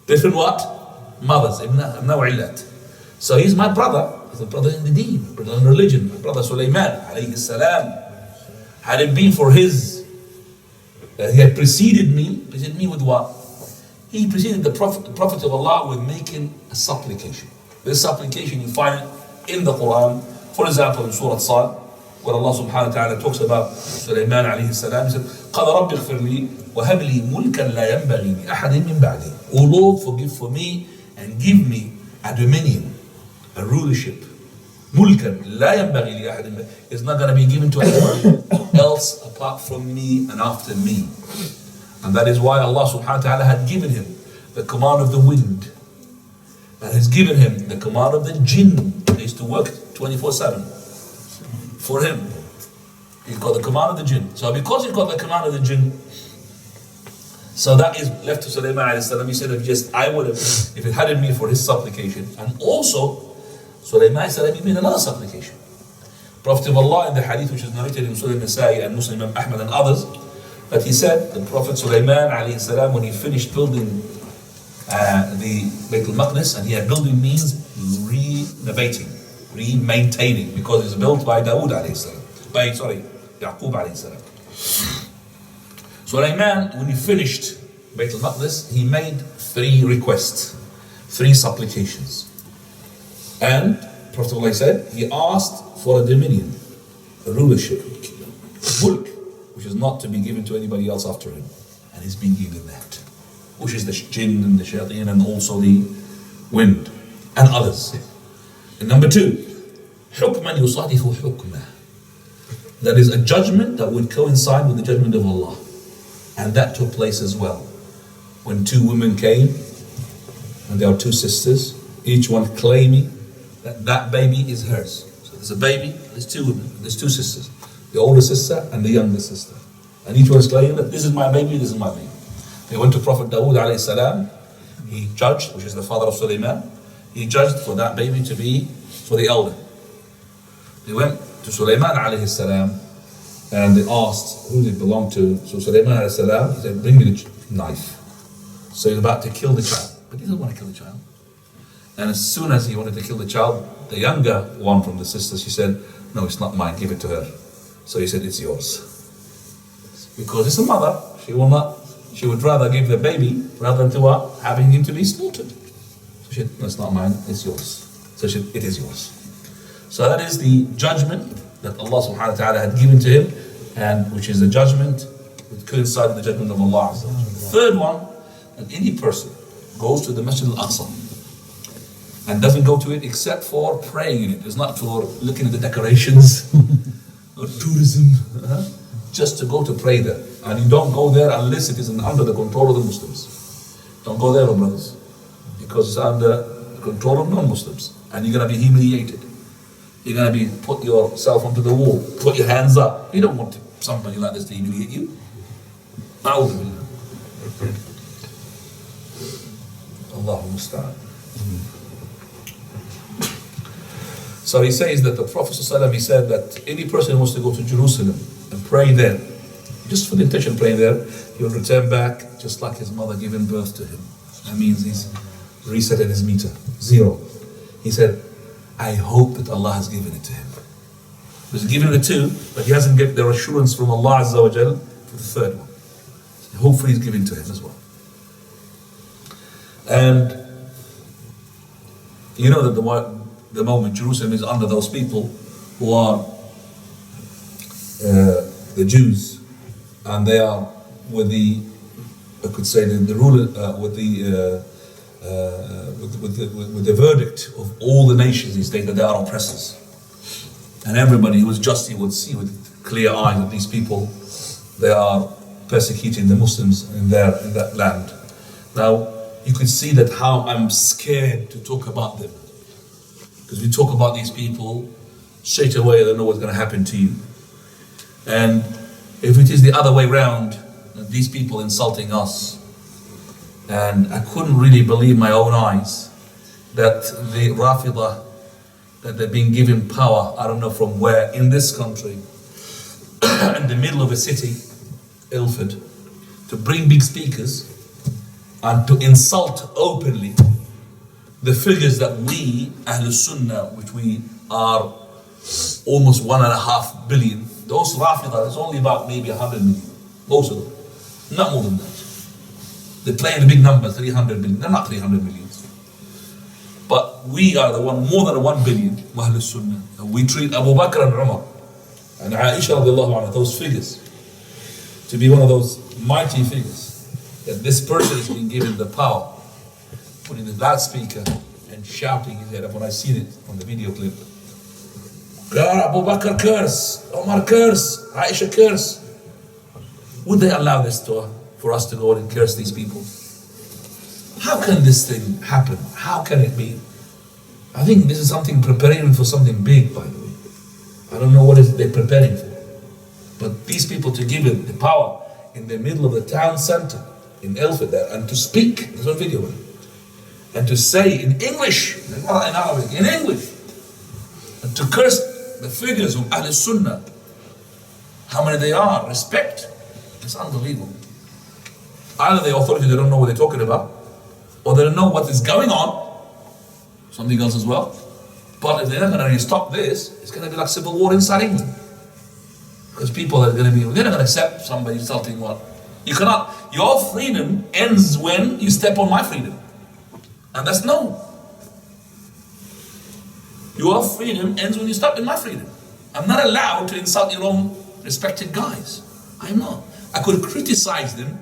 Different what? Mothers. So he's my brother. He's a brother in the deen, brother in religion. My brother Sulaiman, alayhi salam. Had it been for his, he had preceded me with what? He preceded the Prophet of Allah with making a supplication. This supplication you find in the Quran. For example, in Surah Sad, where Allah subhanahu wa ta'ala talks about Sulaiman alayhi salam, he said, قَالَ رَبِّ اغْفِرْ لِي وَهَبْ لِي مُلْكًا لَا يَنْبَغِي لِأَحَدٍ مِّن بَعْدِي. O Lord, forgive for me and give me a dominion, a rulership. مُلْكًا لَا يَنْبَغِي لِأَحَدٍ مِّن. It's not going to be given to anyone else apart from me and after me. And that is why Allah subhanahu wa ta'ala had given him the command of the wind, and has given him the command of the jinn. He used to work 24/7 for him. He's got the command of the jinn. So because he's got the command of the jinn, so that is left to Sulaiman alayhi salam. He said, I would have, if it hadn't been for his supplication. And also, Sulaiman alayhi salam made another supplication. Prophet of Allah in the hadith which is narrated in Sunan Nasa'i and Muslim Imam Ahmad and others, that he said, the Prophet Sulaiman alayhi salam, when he finished building the Bayt al-Maqdis, and here building means re-maintaining, because it's built by Dawood alayhi salam. Yaqub alayhi salam. Sulaiman, when he finished Bayt al-Maqdis, he made 3 requests, 3 supplications. And Prophet Allah said, he asked for a dominion, a rulership, mulk, which is not to be given to anybody else after him. And he's been given that, which is the jinn and the shayateen and also the wind and others. And number 2, حُكْمًا يُصَادِفُ حُكْمًا. That is a judgment that would coincide with the judgment of Allah. And that took place as well. When 2 women came, and there are 2 sisters, each one claiming that that baby is hers. So there's a baby, there's 2 women, there's 2 sisters. The older sister and the younger sister. And each one is claiming that this is my baby, this is my baby. They went to Prophet Dawood alayhi salam. He judged, which is the father of Sulaiman. He judged for that baby to be for the elder. They went to Sulaiman alayhi salam and they asked who did it belong to. So Sulaiman alayhi salam, he said, bring me the knife. So he's about to kill the child, but he doesn't want to kill the child. And as soon as he wanted to kill the child, the younger one from the sisters, she said, no, it's not mine, give it to her. So he said, it's yours. Because it's a mother, she will not she would rather give the baby rather than to having him to be slaughtered. So she said, no, it's not mine, it's yours. So she said, it is yours. So that is the judgment that Allah subhanahu wa ta'ala had given to him, and which is a judgment which coincides with the judgment of Allah. The third one, that any person goes to the Masjid al-Aqsa and doesn't go to it except for praying in it. It's not for looking at the decorations or tourism, just to go to pray there. And you don't go there unless it is under the control of the Muslims. Don't go there, brothers, because it's under the control of non-Muslims, and you're going to be humiliated. You're going to be put yourself onto the wall, put your hands up. You don't want somebody like this to humiliate you. Allahu musta'an. So he says that the Prophet ﷺ, he said that any person who wants to go to Jerusalem and pray there, just for the intention of praying there, he will return back just like his mother giving birth to him. That means he's resetting his meter, 0. He said, I hope that Allah has given it to him. He's given it too, but he hasn't given the assurance from Allah Azza wa Jal for the third one. Hopefully he's given to him as well. And you know that the moment Jerusalem is under those people who are the Jews, and they are with the, I could say the ruler, with the verdict of all the nations these days that they are oppressors. And everybody who was just, he would see with clear eyes that these people, they are persecuting the Muslims in that land. Now, you could see that how I'm scared to talk about them. Because we talk about these people, straight away they know what's going to happen to you. And if it is the other way round, these people insulting us, and I couldn't really believe my own eyes that the Rafidah, that they're being given power, I don't know from where, in this country, in the middle of a city, Ilford, to bring big speakers and to insult openly the figures that we, Ahlul Sunnah, which we are almost 1.5 billion, those Rafidah, it's only about maybe 100 million, most of them, not more than that. They're playing the big numbers, 300 million, they're not 300 million. But we are the one, more than 1 billion, Ahlul Sunnah. And we treat Abu Bakr and Umar and Aisha radiallahu anha, those figures, to be one of those mighty figures. That this person is being given the power, putting the loudspeaker and shouting his head up. When I seen it on the video clip, Abu Bakr curse, Umar curse, Aisha curse. Would they allow this for us to go and curse these people? How can this thing happen? How can it be? I think this is something preparing for something big, by the way. I don't know what is they're preparing for. But these people to give it the power in the middle of the town center in Ilford there, and to speak, there's no video of it, and to say in English, not in Arabic, in English, and to curse the figures of Ahl Sunnah, how many they are, respect, it's unbelievable. Either the authority, they don't know what they're talking about, or they don't know what is going on, something else as well. But if they're not going to stop this, it's going to be like civil war inside England. Because people are going to be, they're not going to accept somebody insulting what. You cannot, your freedom ends when you step on my freedom. And that's known. Your freedom ends when you step in my freedom. I'm not allowed to insult your own respected guys. I'm not. I could criticize them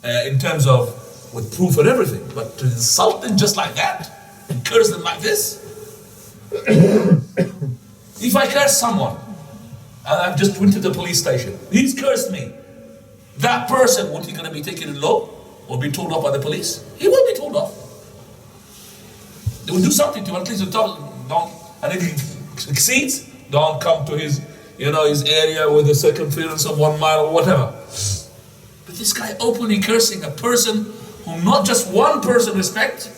in terms of with proof and everything, but to insult them just like that and curse them like this. If I curse someone and I've just went to the police station, he's cursed me, that person, what, he going to be taken in law or be told off by the police? He will be told off. They will do something to him, at least don't, and if he exceeds, don't come to his, his area with a circumference of 1 mile or whatever. But this guy openly cursing a person whom not just one person respect,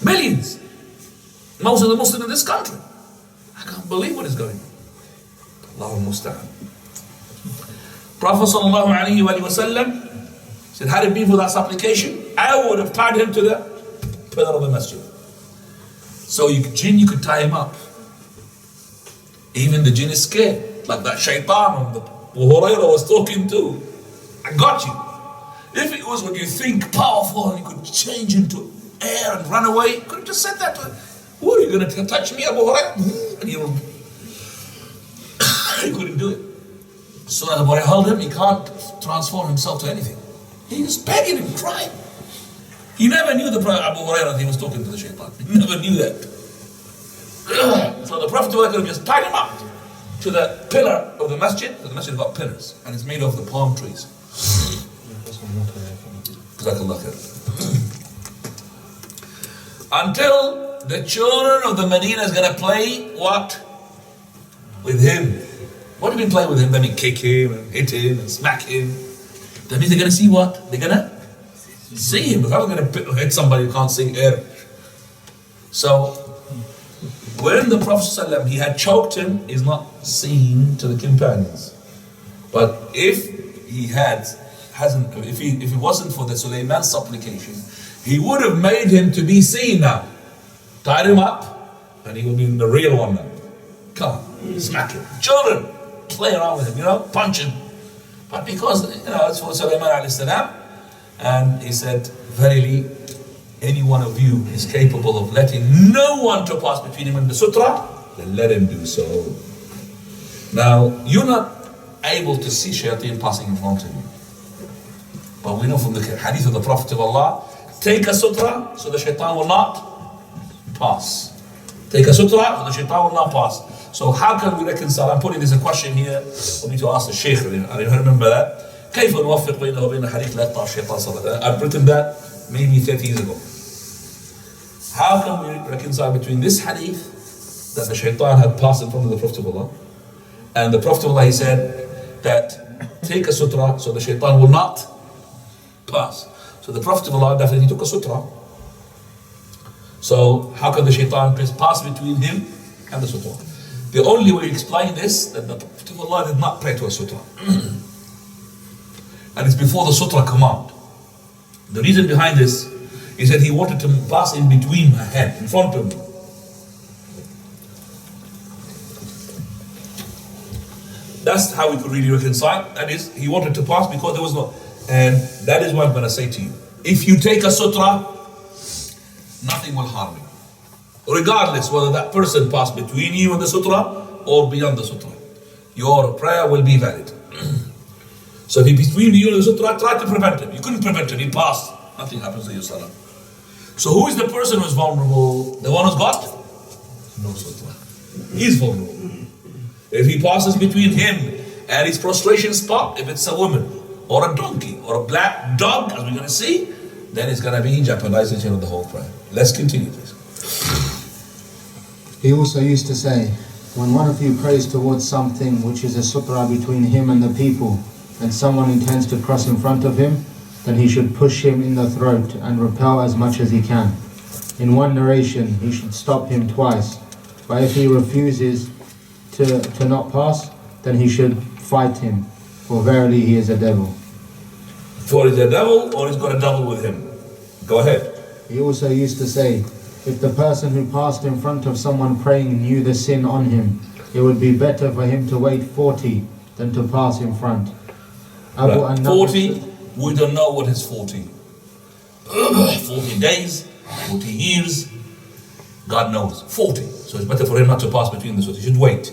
millions, most of the Muslims in this country. I can't believe what is going on. Allahu musta'an. Prophet sallallahu alayhi wa sallam said, had it been for that supplication, I would have tied him to the pillar of the masjid. So jinn, you could tie him up. Even the jinn is scared, like that shaitan that Abu Hurairah was talking to. I got you. If it was what you think powerful and you could change into air and run away, you could have just said that to him. What, are you going to touch me, Abu Hurairah? And he couldn't do it. So Abu Hurairah held him, he can't transform himself to anything. He was begging him, crying. He never knew the Prophet Abu Hurairah that he was talking to the shaitan. He never knew that. So the Prophet could have just tied him up to the pillar of the masjid. The masjid has got pillars and it's made of the palm trees. Until the children of the Medina is going to play what? With him. What do you mean play with him? That means kick him and hit him and smack him. That means they're going to see what? They're going to see him. Because I'm going to hit somebody who can't sing air. So when the Prophet ﷺ, he had choked him, is not seen to the companions. But if he if it wasn't for the Sulaiman's supplication, he would have made him to be seen now. Tied him up, and he would be the real one now. Come on, smack him. Children, play around with him, punch him. But because, it's for Sulaiman alayhi salam, and he said, verily, any one of you is capable of letting no one to pass between him and the sutra, then let him do so. Now, you're not able to see shayateen passing in front of you. But we know from the hadith of the Prophet of Allah, take a sutra so the shaitan will not pass. Take a sutra so the shaitan will not pass. So how can we reconcile? I'm putting this a question here for me to ask the Sheikh. I remember that. كيف نوفق بينه وبين حديث لا يقطع الشيطان صلاة? I've written that maybe 30 years ago. How can we reconcile between this hadith that the shaitan had passed in front of the Prophet of Allah and the Prophet of Allah, he said that take a sutra so the shaitan will not pass. So the Prophet of Allah definitely took a sutra. So how can the shaitan pass between him and the sutra? The only way to explain this, that the Prophet of Allah did not pray to a sutra. And it's before the sutra command. The reason behind this is that he wanted to pass in between my head, in front of me. That's how we could really reconcile. That is, he wanted to pass because there was no. And that is what I'm going to say to you. If you take a sutra, nothing will harm you. Regardless whether that person passed between you and the sutra or beyond the sutra. Your prayer will be valid. So if he's between you and the sutra, try to prevent him. You couldn't prevent him, he passed. Nothing happens to your salah. So who is the person who's vulnerable? The one who's got no sutra. He's vulnerable. If he passes between him and his prostration spot, if it's a woman or a donkey or a black dog, as we're going to see, then it's going to be jeopardization of the whole prayer. Let's continue this. He also used to say, when one of you prays towards something which is a sutra between him and the people, and someone intends to cross in front of him, then he should push him in the throat and repel as much as he can. In one narration, he should stop him twice. But if he refuses to not pass, then he should fight him, for verily he is a devil. For he's a devil, or he's got a devil with him? Go ahead. He also used to say, if the person who passed in front of someone praying knew the sin on him, it would be better for him to wait 40 than to pass in front. 40, we don't know what is 40. 40 days, 40 years, God knows. 40. So it's better for him not to pass between the two. He should wait.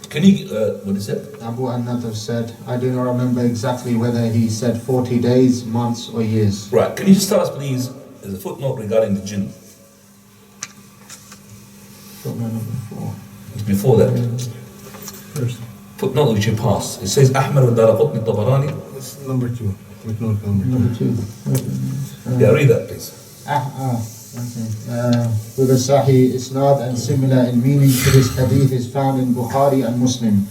Can he, what is it? Abu An-Nadr said, I do not remember exactly whether he said 40 days, months or years. Right, can you just tell us please, there's a footnote regarding the jinn. Footnote number 4. It's before that. First. Footnote which you pass. It says Ahmad al-Daraqutni Tabarani. It's number 2. Footnote number 2. Yeah, read that please. With a Sahih Isnad and similar in meaning to this hadith is found in Bukhari and Muslim,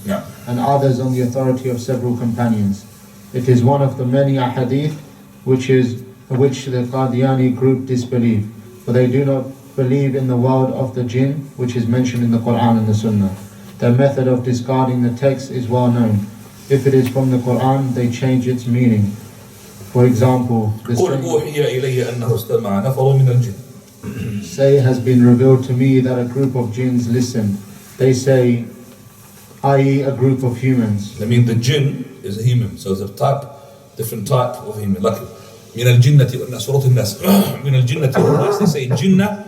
and others on the authority of several companions. It is one of the many ahadith which the Qadiani group disbelieve, for they do not believe in the world of the jinn which is mentioned in the Quran and the Sunnah. Their method of discarding the text is well known. If it is from the Quran, they change its meaning. For example, say has been revealed to me that a group of jinns listen. They say, i.e. a group of humans. I mean the jinn is a human, so it's a different type of human. Like من الجنة والناس, Surah الناس, من الجنة والناس. They say Jinnah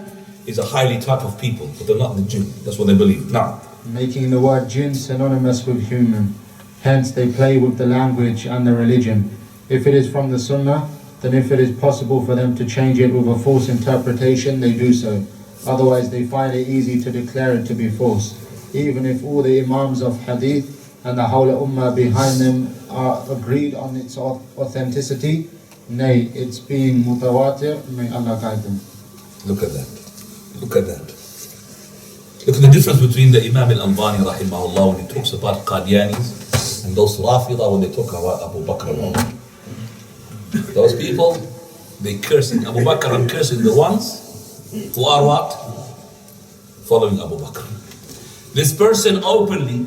is a highly type of people, but they're not the jinn. That's what they believe. Now, Making the word jinn synonymous with human. Hence they play with the language and the religion. If it is from the sunnah, then if it is possible for them to change it with a false interpretation, they do so. Otherwise they find it easy to declare it to be false. Even if all the imams of hadith and the whole ummah behind them are agreed on its authenticity, nay, it's being mutawatir, may Allah guide them. look at that. Look at that. Look at the difference between the Imam al-Albani rahimahullah when he talks about Qadianis and those Rafida when they talk about Abu Bakr and Umar. Those people, they cursing Abu Bakr and cursing the ones who are what? Following Abu Bakr. This person openly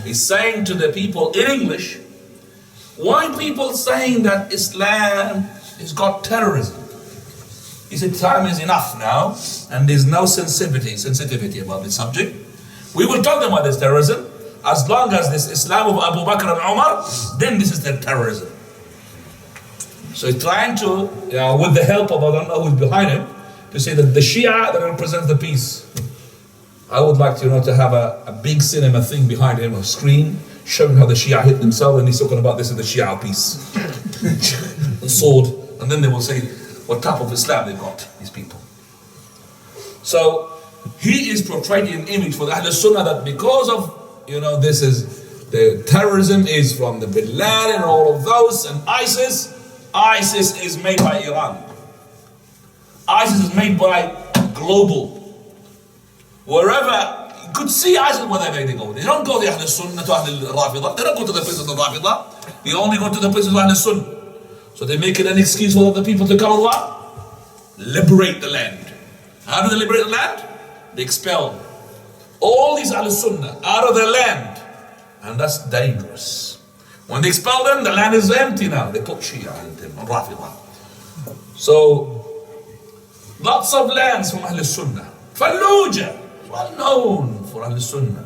is saying to the people in English, why people saying that Islam has got terrorism? He said, time is enough now, and there's no sensitivity about this subject. We will talk about this terrorism, as long as this Islam of Abu Bakr and Umar, then this is the terrorism. So he's trying to, with the help of I don't know who's behind him, to say that the Shia that represents the peace. I would like to, to have a big cinema thing behind him, a screen, showing how the Shia hit themselves, and he's talking about this is the Shia peace. And sword, and then they will say, what type of Islam they've got, these people. So he is portraying an image for the Ahl Sunnah that because of, this is, the terrorism is from the Bin Laden and all of those, and ISIS is made by Iran. ISIS is made by global. Wherever, you could see ISIS wherever they go. They don't go to Ahl Sunnah, to Ahl Rafidah. They don't go to the places of the Rafidah. They only go to the places of Ahl Sunnah. So they make it an excuse for other people to come and what? Liberate the land. How do they liberate the land? They expel all these Ahl Sunnah out of their land. And that's dangerous. When they expel them, the land is empty now. They put Shia in them, and Rafidah. So, lots of lands from Ahl Sunnah. Fallujah, well known for Ahl Sunnah.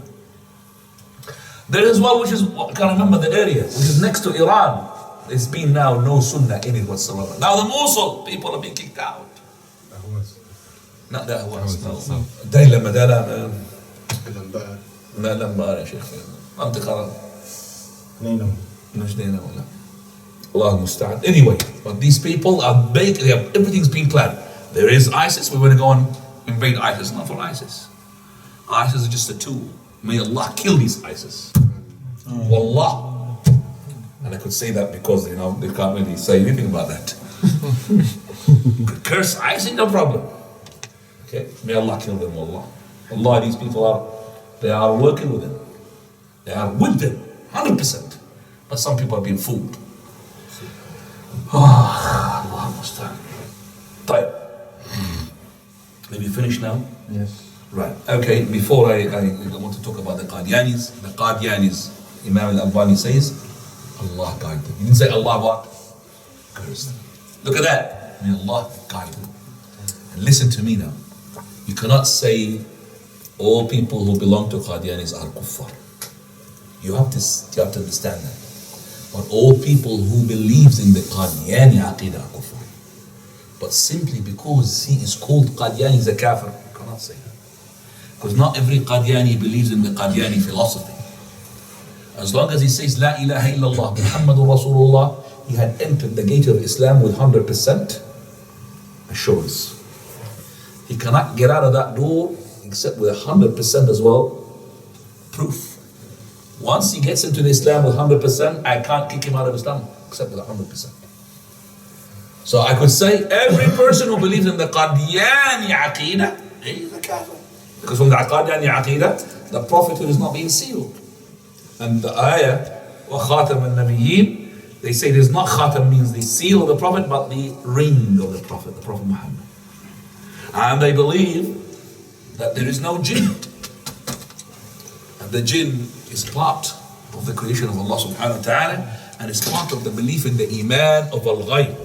There is one which is, I can't remember the area, which is next to Iran. There's been now no Sunnah in it whatsoever. Now the Mosul people are being kicked out. Not the Ahwas, no. داي لما ده لا لما يا شيخ منطقة مش نينا ولا الله المستعان. Anyway, but these people are big. Everything's been planned. There is ISIS. We're going to go and invade ISIS. Not for ISIS. ISIS is just a tool. May Allah kill these ISIS. Wallah. And I could say that because, they can't really say anything about that. Could curse ISIS, no problem. Okay, may Allah kill them, Allah. Allah, these people they are working with them. They are with them, 100%. But some people are being fooled. Allah understand. Right. Have you finished now? Yes. Right. Okay, before I want to talk about the Qadianis, Imam al-Albani says, Allah guide them. He didn't say Allah what? Curse them. Look at that. May Allah guide them. And listen to me now. You cannot say all people who belong to Qadianis are kuffar. You have to understand that. But all people who believes in the Qadiani Aqidah are kuffar. But simply because he is called Qadiani, he's a kafir. You cannot say that. Because not every Qadiani believes in the Qadiani philosophy. As long as he says La ilaha illallah Muhammadur Rasulullah, he had entered the gate of Islam with 100% assurance. He cannot get out of that door except with 100% as well proof. Once he gets into the Islam with 100%, I can't kick him out of Islam except with 100%. So I could say every person who believes in the Qadiani Aqidah, he is a kafir. Because from the Qadiani Aqidah, the prophethood is not being sealed. And the ayah, وَخَاتَمَ النَّبِيِّينَ, they say there's not khatam means the seal of the prophet, but the ring of the prophet Muhammad. And they believe that there is no jinn. And the jinn is part of the creation of Allah subhanahu wa ta'ala, and it's part of the belief in the iman of al-ghayb.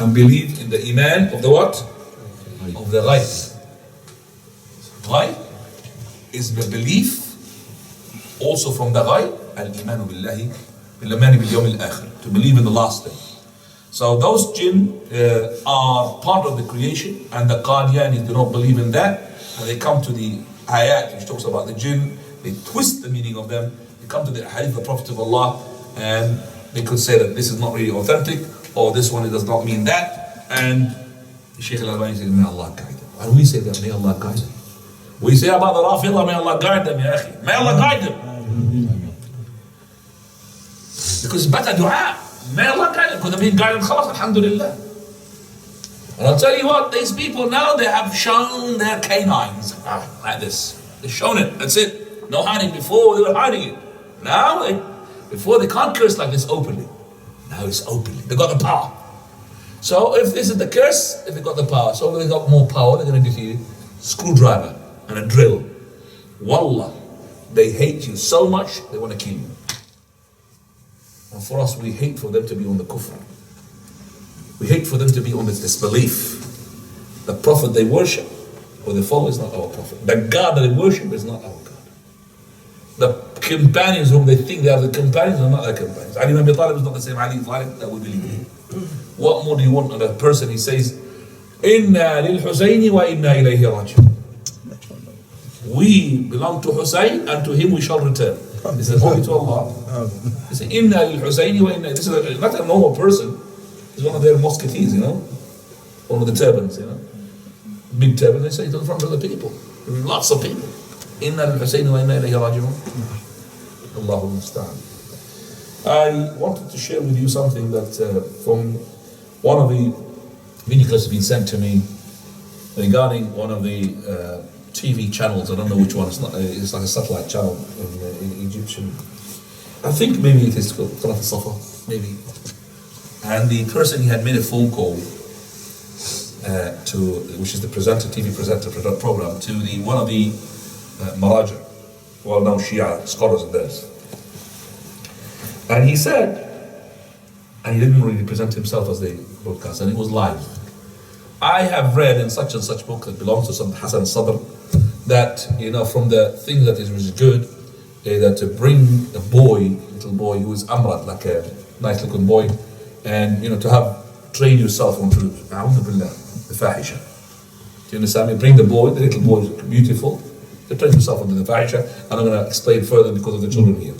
And believe in the iman of the what? Of the ghayb. Ghayb is the belief also from the ghayb, al-imanu billahi, al-imanu bil-yawm al-akhir. to believe in the last day. So those jinn are part of the creation, and the Qadianis do not believe in that, and they come to the ayat which talks about the jinn, they twist the meaning of them, they come to the hadith of the Prophet of Allah, and they could say that this is not really authentic, or this one does not mean that, and Sheikh al-Albani said, may Allah guide them. Why do we say that? May Allah guide them. We say about the Rafidah, may Allah guide them, ya akhi. May Allah guide them. Because it's better dua. May Allah guide them. Because they're being guided, khalas, alhamdulillah. And I'll tell you what, these people now, they have shown their canines. Like this. They've shown it, that's it. No hiding. Before, they were hiding it. Now, before they can't curse like this openly. Now it's openly. They got the power. So if this is the curse, if they got the power, so they got more power, they're going to give you a screwdriver and a drill. Wallah, they hate you so much, they want to kill you. And for us, we hate for them to be on the kufr. We hate for them to be on this disbelief. The prophet they worship, or they follow, is not our prophet. The God that they worship is not our God. The companions whom they think they are the companions are not their companions. Ali ibn Abi Talib is not the same Ali ibn Talib that we believe in. What more do you want on a person? He says, Inna lil Husayni wa inna ilayhi raji'un. We belong to Husayn, and to him we shall return. This is only to Allah. He says, Inna lil Husayni wa inna. This is not a normal person. He's one of their musketeers, you know, one of the turbans, you know, big turban. They say it in front of the people, lots of people. Inna lil Husayni wa inna ilayhi raji'un. Allahu musta'an. I wanted to share with you something that from one of the video clips has been sent to me regarding one of the TV channels. I don't know which one. It's like a satellite channel in Egyptian. I think maybe it is called Qanat al-Safa, maybe. And the person, he had made a phone call to, which is the TV presenter program, to one of the Maraja, well-known Shia scholars of theirs. And he said, and he didn't really present himself as the broadcast, and it was live. I have read in such and such book that belongs to some Hassan Sadr that, you know, from the thing that is good, that to bring a boy, little boy who is amrat, like a nice looking boy, and, you know, to have train yourself onto the fahisha. Do you understand me? Bring the boy, the little boy is beautiful, to train yourself onto the fahisha, and I'm going to explain further because of the children here.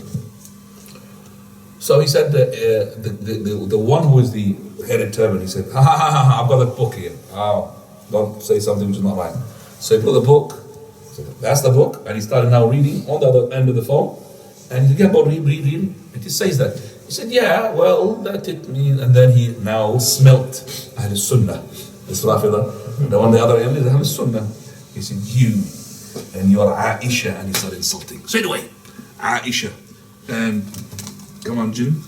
So he said, the one who is the headed turban, he said, I've got a book here. Oh, don't say something which is not right. So he put the book, said, that's the book, and he started now reading on the other end of the phone, and he began to read, and he says that. He said, yeah, well, that it means, and then he now smelt Ahl Sunnah, this Rafidah, the one on the other end is Ahl Sunnah. He said, you, and you are Aisha, and he started insulting. Straight away, Aisha, and come on, Jim.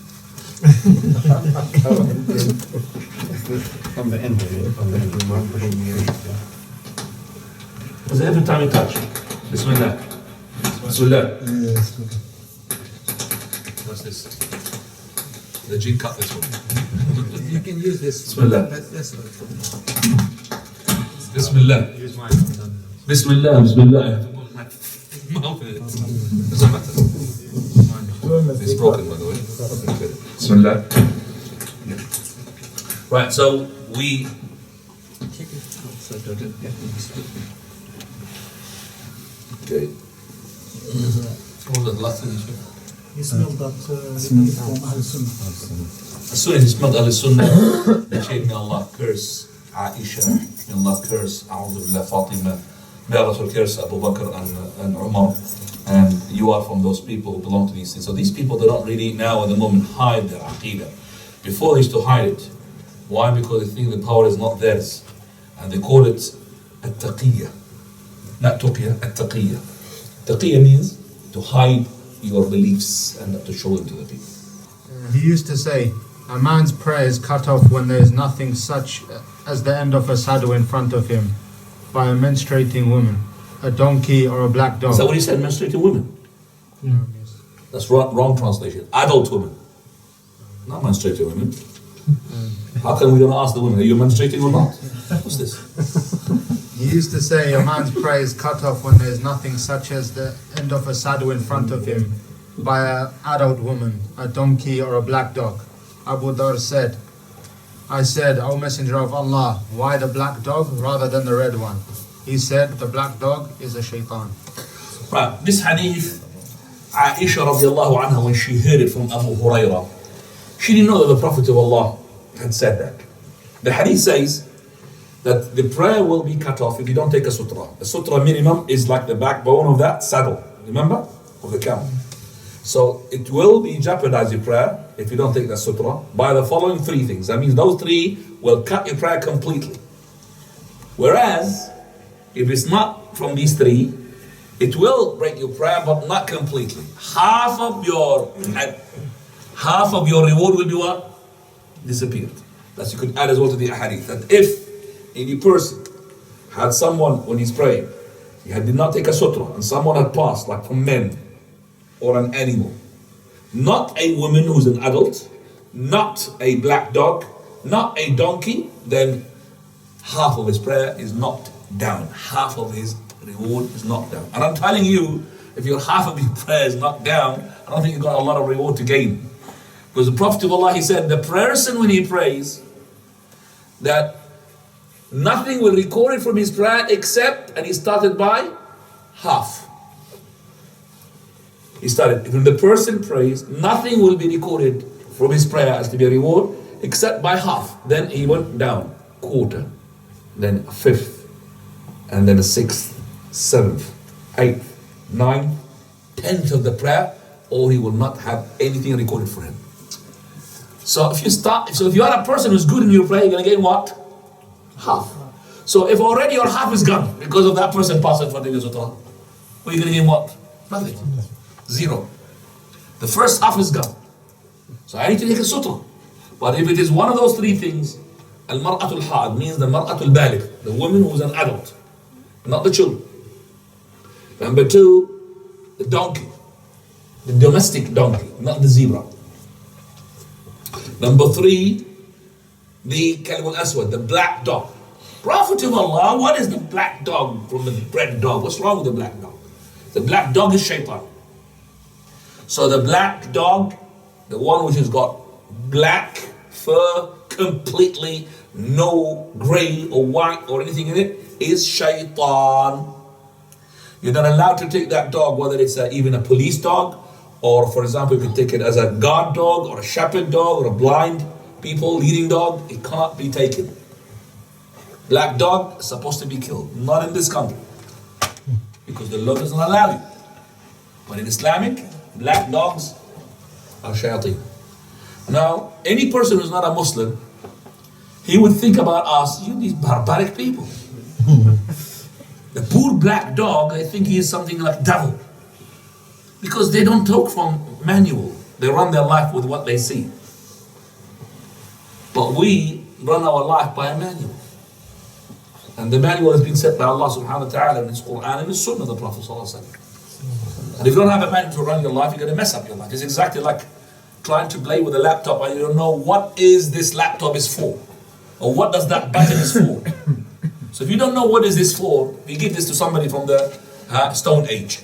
From the end of it. Because every time you touch, Bismillah. Bismillah. What's this? The jinn cut this one. You can use this. Bismillah. That's Bismillah. Use mine. Bismillah. Bismillah. I have to put my mouth in it. Doesn't matter. It's broken, by the way. Bismillah. Right, so we. Okay. What was the last thing you said? You smell that from Ahl Sunnah. As soon as he smelled Ahl Sunnah, they said, may Allah curse Aisha, may Allah curse A'udhu Billah Fatima, may Allah curse Abu Bakr and Umar. And you are from those people who belong to these things. So these people, they don't really now at the moment hide their aqidah. Before they used to hide it. Why? Because they think the power is not theirs. And they call it at-taqiyya. Not tuqiyya, at-taqiyya. Taqiyya means to hide your beliefs and not to show them to the people. He used to say, a man's prayer is cut off when there is nothing such as the end of a saddle in front of him by a menstruating woman, a donkey or a black dog. Is that what he said, menstruating women? Yes. That's wrong translation. Adult women. Not menstruating women. How can we going to ask the women, are you menstruating or not? What's this? He used to say, a man's prayer is cut off when there is nothing such as the end of a saddle in front of him by an adult woman, a donkey or a black dog. Abu Dhar said, I said, O Messenger of Allah, why the black dog rather than the red one? He said, the black dog is a shaitan. Right, this hadith, Aisha radiallahu anha, when she heard it from Abu Hurairah, she didn't know that the Prophet of Allah had said that. The hadith says that the prayer will be cut off if you don't take a sutrah. A sutrah minimum is like the backbone of that saddle, remember? Of the camel. So it will be jeopardize your prayer if you don't take the sutrah by the following three things. That means those three will cut your prayer completely. Whereas, if it's not from these three, it will break your prayer, but not completely. Half of your reward will be what? Disappeared. That you could add as well to the hadith. That if any person had someone, when he's praying, he did not take a sutrah, and someone had passed, like from men, or an animal, not a woman who's an adult, not a black dog, not a donkey, then half of his prayer is knocked down. Half of his reward is knocked down. And I'm telling you, if your half of your prayer is knocked down, I don't think you've got a lot of reward to gain. Because the Prophet of Allah, he said, the person when he prays, that nothing will record it from his prayer except, and he started by half. He started, when the person prays, nothing will be recorded from his prayer as to be a reward except by half. Then he went down, quarter, then a fifth, and then a sixth, seventh, eighth, ninth, tenth of the prayer, or he will not have anything recorded for him. So if you are a person who's good in your prayer, you're going to get what? Half. So if already your half is gone because of that person passing for the sutrah, what are you going to get what? Nothing. Zero. The first half is gone. So I need to take a sutrah. But if it is one of those three things, al-mar'atul ha'ad means the mar'atul baligh, the woman who is an adult, not the children. Number two, the donkey, the domestic donkey, not the zebra. Number three, the kalb al-aswad, the black dog. Prophet of Allah, what is the black dog from the red dog? What's wrong with the black dog? The black dog is shaitan. So the black dog, the one which has got black fur, completely no grey or white or anything in it, is shaitan. You're not allowed to take that dog, whether it's even a police dog, or for example, you could take it as a guard dog, or a shepherd dog, or a blind people leading dog. It can't be taken. Black dog is supposed to be killed, not in this country, because the law doesn't allow you. But in Islamic, black dogs are shayateen. Now, any person who's not a Muslim, he would think about us, you these barbaric people. The poor black dog, I think he is something like devil. Because they don't talk from manual. They run their life with what they see. But we run our life by a manual. And the manual has been set by Allah subhanahu wa ta'ala in His Quran and His Sunnah of the Prophet sallallahu alaihi wasallam. And if you don't have a manual to run your life, you're going to mess up your life. It's exactly like trying to play with a laptop and you don't know what is this laptop is for. Or what does that button is for. So if you don't know what is this for, you give this to somebody from the Stone Age.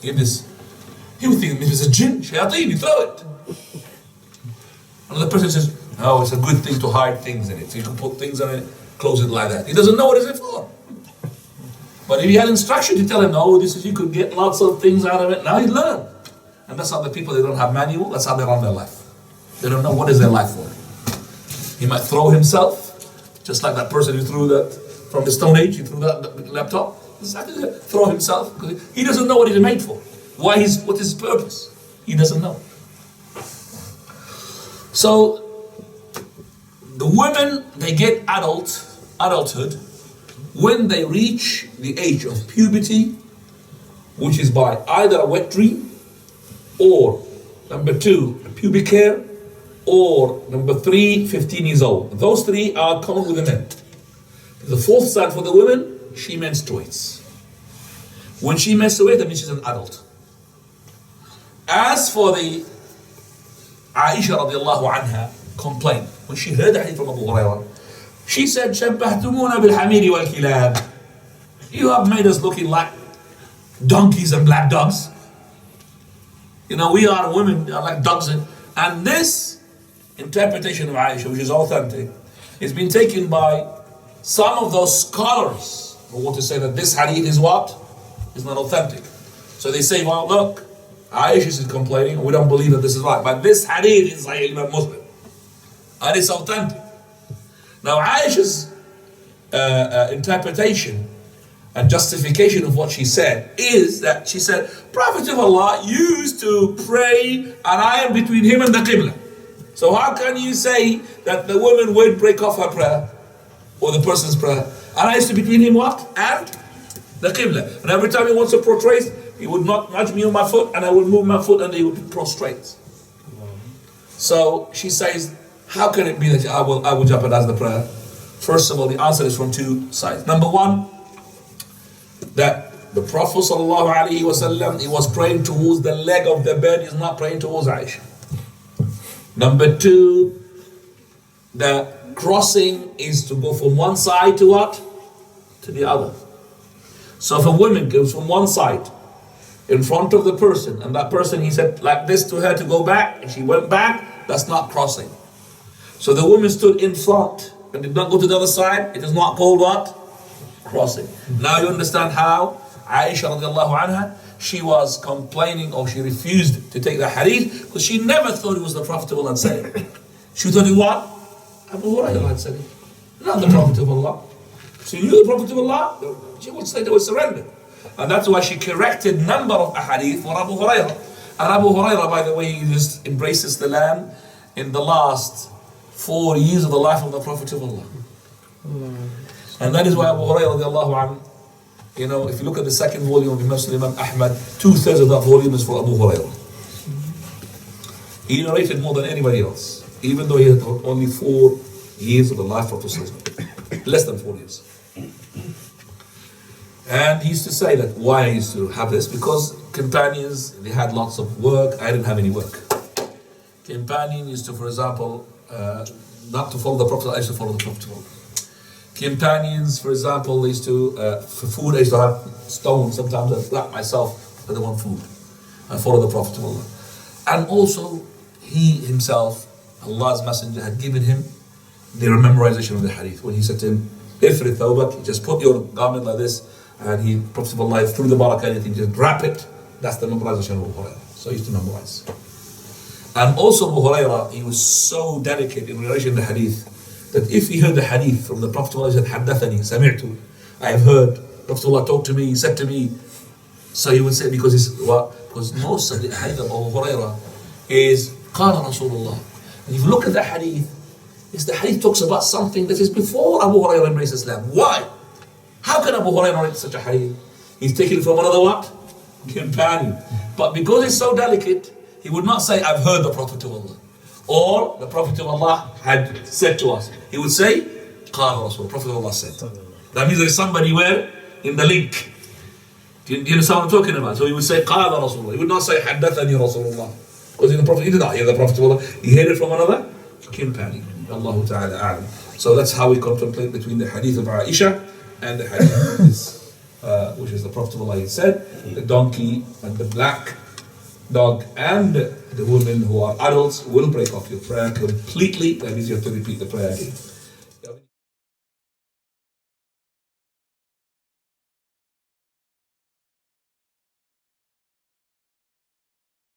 Give this. He would think if it's a jinn, shayateen, you throw it. Another person says, oh, it's a good thing to hide things in it. So you can put things on it, close it like that. He doesn't know what is it for. But if you had instruction to tell him, no, this is, you could get lots of things out of it, now he'd learn. And that's how the people, they don't have manual, that's how they run their life. They don't know what is their life for. He might throw himself, just like that person who threw that from the Stone Age, he threw that laptop. Exactly that. Throw himself, because he doesn't know what he's made for. What is his purpose? He doesn't know. So, the women, they get adulthood, when they reach the age of puberty, which is by either a wet dream, or number two, a pubic hair, or number three, 15 years old. Those three are common with the men. The fourth sign for the women, she menstruates. When she menstruates, that means she's an adult. As for the Aisha radiallahu anha complaint, when she heard the hadith from Abu Hurairah, she said, شَبَّهْتُمُونَ بِالْحَمِيرِ وَالْكِلَابِ. You have made us looking like donkeys and black dogs. You know, we are women, are like dogs. And this interpretation of Aisha, which is authentic, it's been taken by some of those scholars who want to say that this hadith is what? Is not authentic. So they say, well, look, Aisha is complaining, we don't believe that this is right. But this hadith is Sahih Imam Muslim. And it's authentic. Now Aisha's interpretation and justification of what she said is that she said, Prophet of Allah used to pray and I am between him and the Qibla. So how can you say that the woman would break off her prayer or the person's prayer? And I used to between him what? And the Qibla. And every time he wants to prostrate, he would not nudge me on my foot and I would move my foot and he would prostrate. So she says, how can it be that I will jeopardize the prayer? First of all, the answer is from two sides. Number one, that the Prophet ﷺ, he was praying towards the leg of the bed, he's not praying towards Aisha. Number two, the crossing is to go from one side to what? To the other. So if a woman goes from one side in front of the person, and that person, he said like this to her to go back, and she went back, that's not crossing. So the woman stood in front and did not go to the other side, it is not called what? Crossing. Now you understand how Aisha radiallahu anha, she was complaining or she refused to take the hadith because she never thought it was the Prophet of Allah said it. She thought it what? Abu Hurairah had said it, not the Prophet of Allah. She knew the Prophet of Allah, she would say they would surrender. And that's why she corrected number of ahadith for Abu Hurairah. And Abu Hurairah, by the way, he just embraces the land in the last 4 years of the life of the Prophet of Allah. And that is why Abu Hurairah radiallahu anhu, you know, if you look at the second volume of Muslim Imam Ahmad, 2/3 of that volume is for Abu Hurairah. He narrated more than anybody else, even though he had only 4 years of the life of the Prophet, less than 4 years. And he used to say that why I used to have this, because companions, they had lots of work, I didn't have any work. Companion used to, for example, not to follow the Prophet, I used to follow the Prophet. Companions, for example, they used to, for food, I used to have stones. Sometimes I wrap myself, I don't want food. I follow the Prophet of Allah. And also, he himself, Allah's Messenger, had given him the memorization of the hadith. When he said to him, Ifri thawbak, just put your garment like this, and he, Prophet of Allah, through the barakah, anything, just wrap it. That's the memorization of Abu Hurairah. So he used to memorize. And also Abu Hurairah, he was so delicate in relation to the hadith, that if he heard the hadith from the Prophet Allah, he said, Haddathani, Sami'tu, I have heard, Prophet Allah talked to me, he said to me. So he would say, because most of the hadith of Abu Hurairah is Qala Rasulullah. And if you look at the hadith, the hadith talks about something that is before Abu Hurairah embraced Islam. Why? How can Abu Hurairah write such a hadith? He's taken it from another what? Companion. But because it's so delicate, he would not say, I've heard the Prophet of Allah. Or the Prophet of Allah had said to us. He would say, Qala Rasul, Prophet of Allah said. That means there is somebody where? In the link. Do you understand what I'm talking about? So he would say, Qala Rasulullah. He would not say, Haddathani Rasulullah. Because the Prophet, he did not hear the Prophet of Allah. He heard it from another companion. Allahu Ta'ala a'lam. So that's how we contemplate between the hadith of Aisha and the hadith of this, which is the Prophet of Allah. He said, the donkey and the black dog and the women who are adults will break off your prayer completely. That means you have to repeat the prayer again.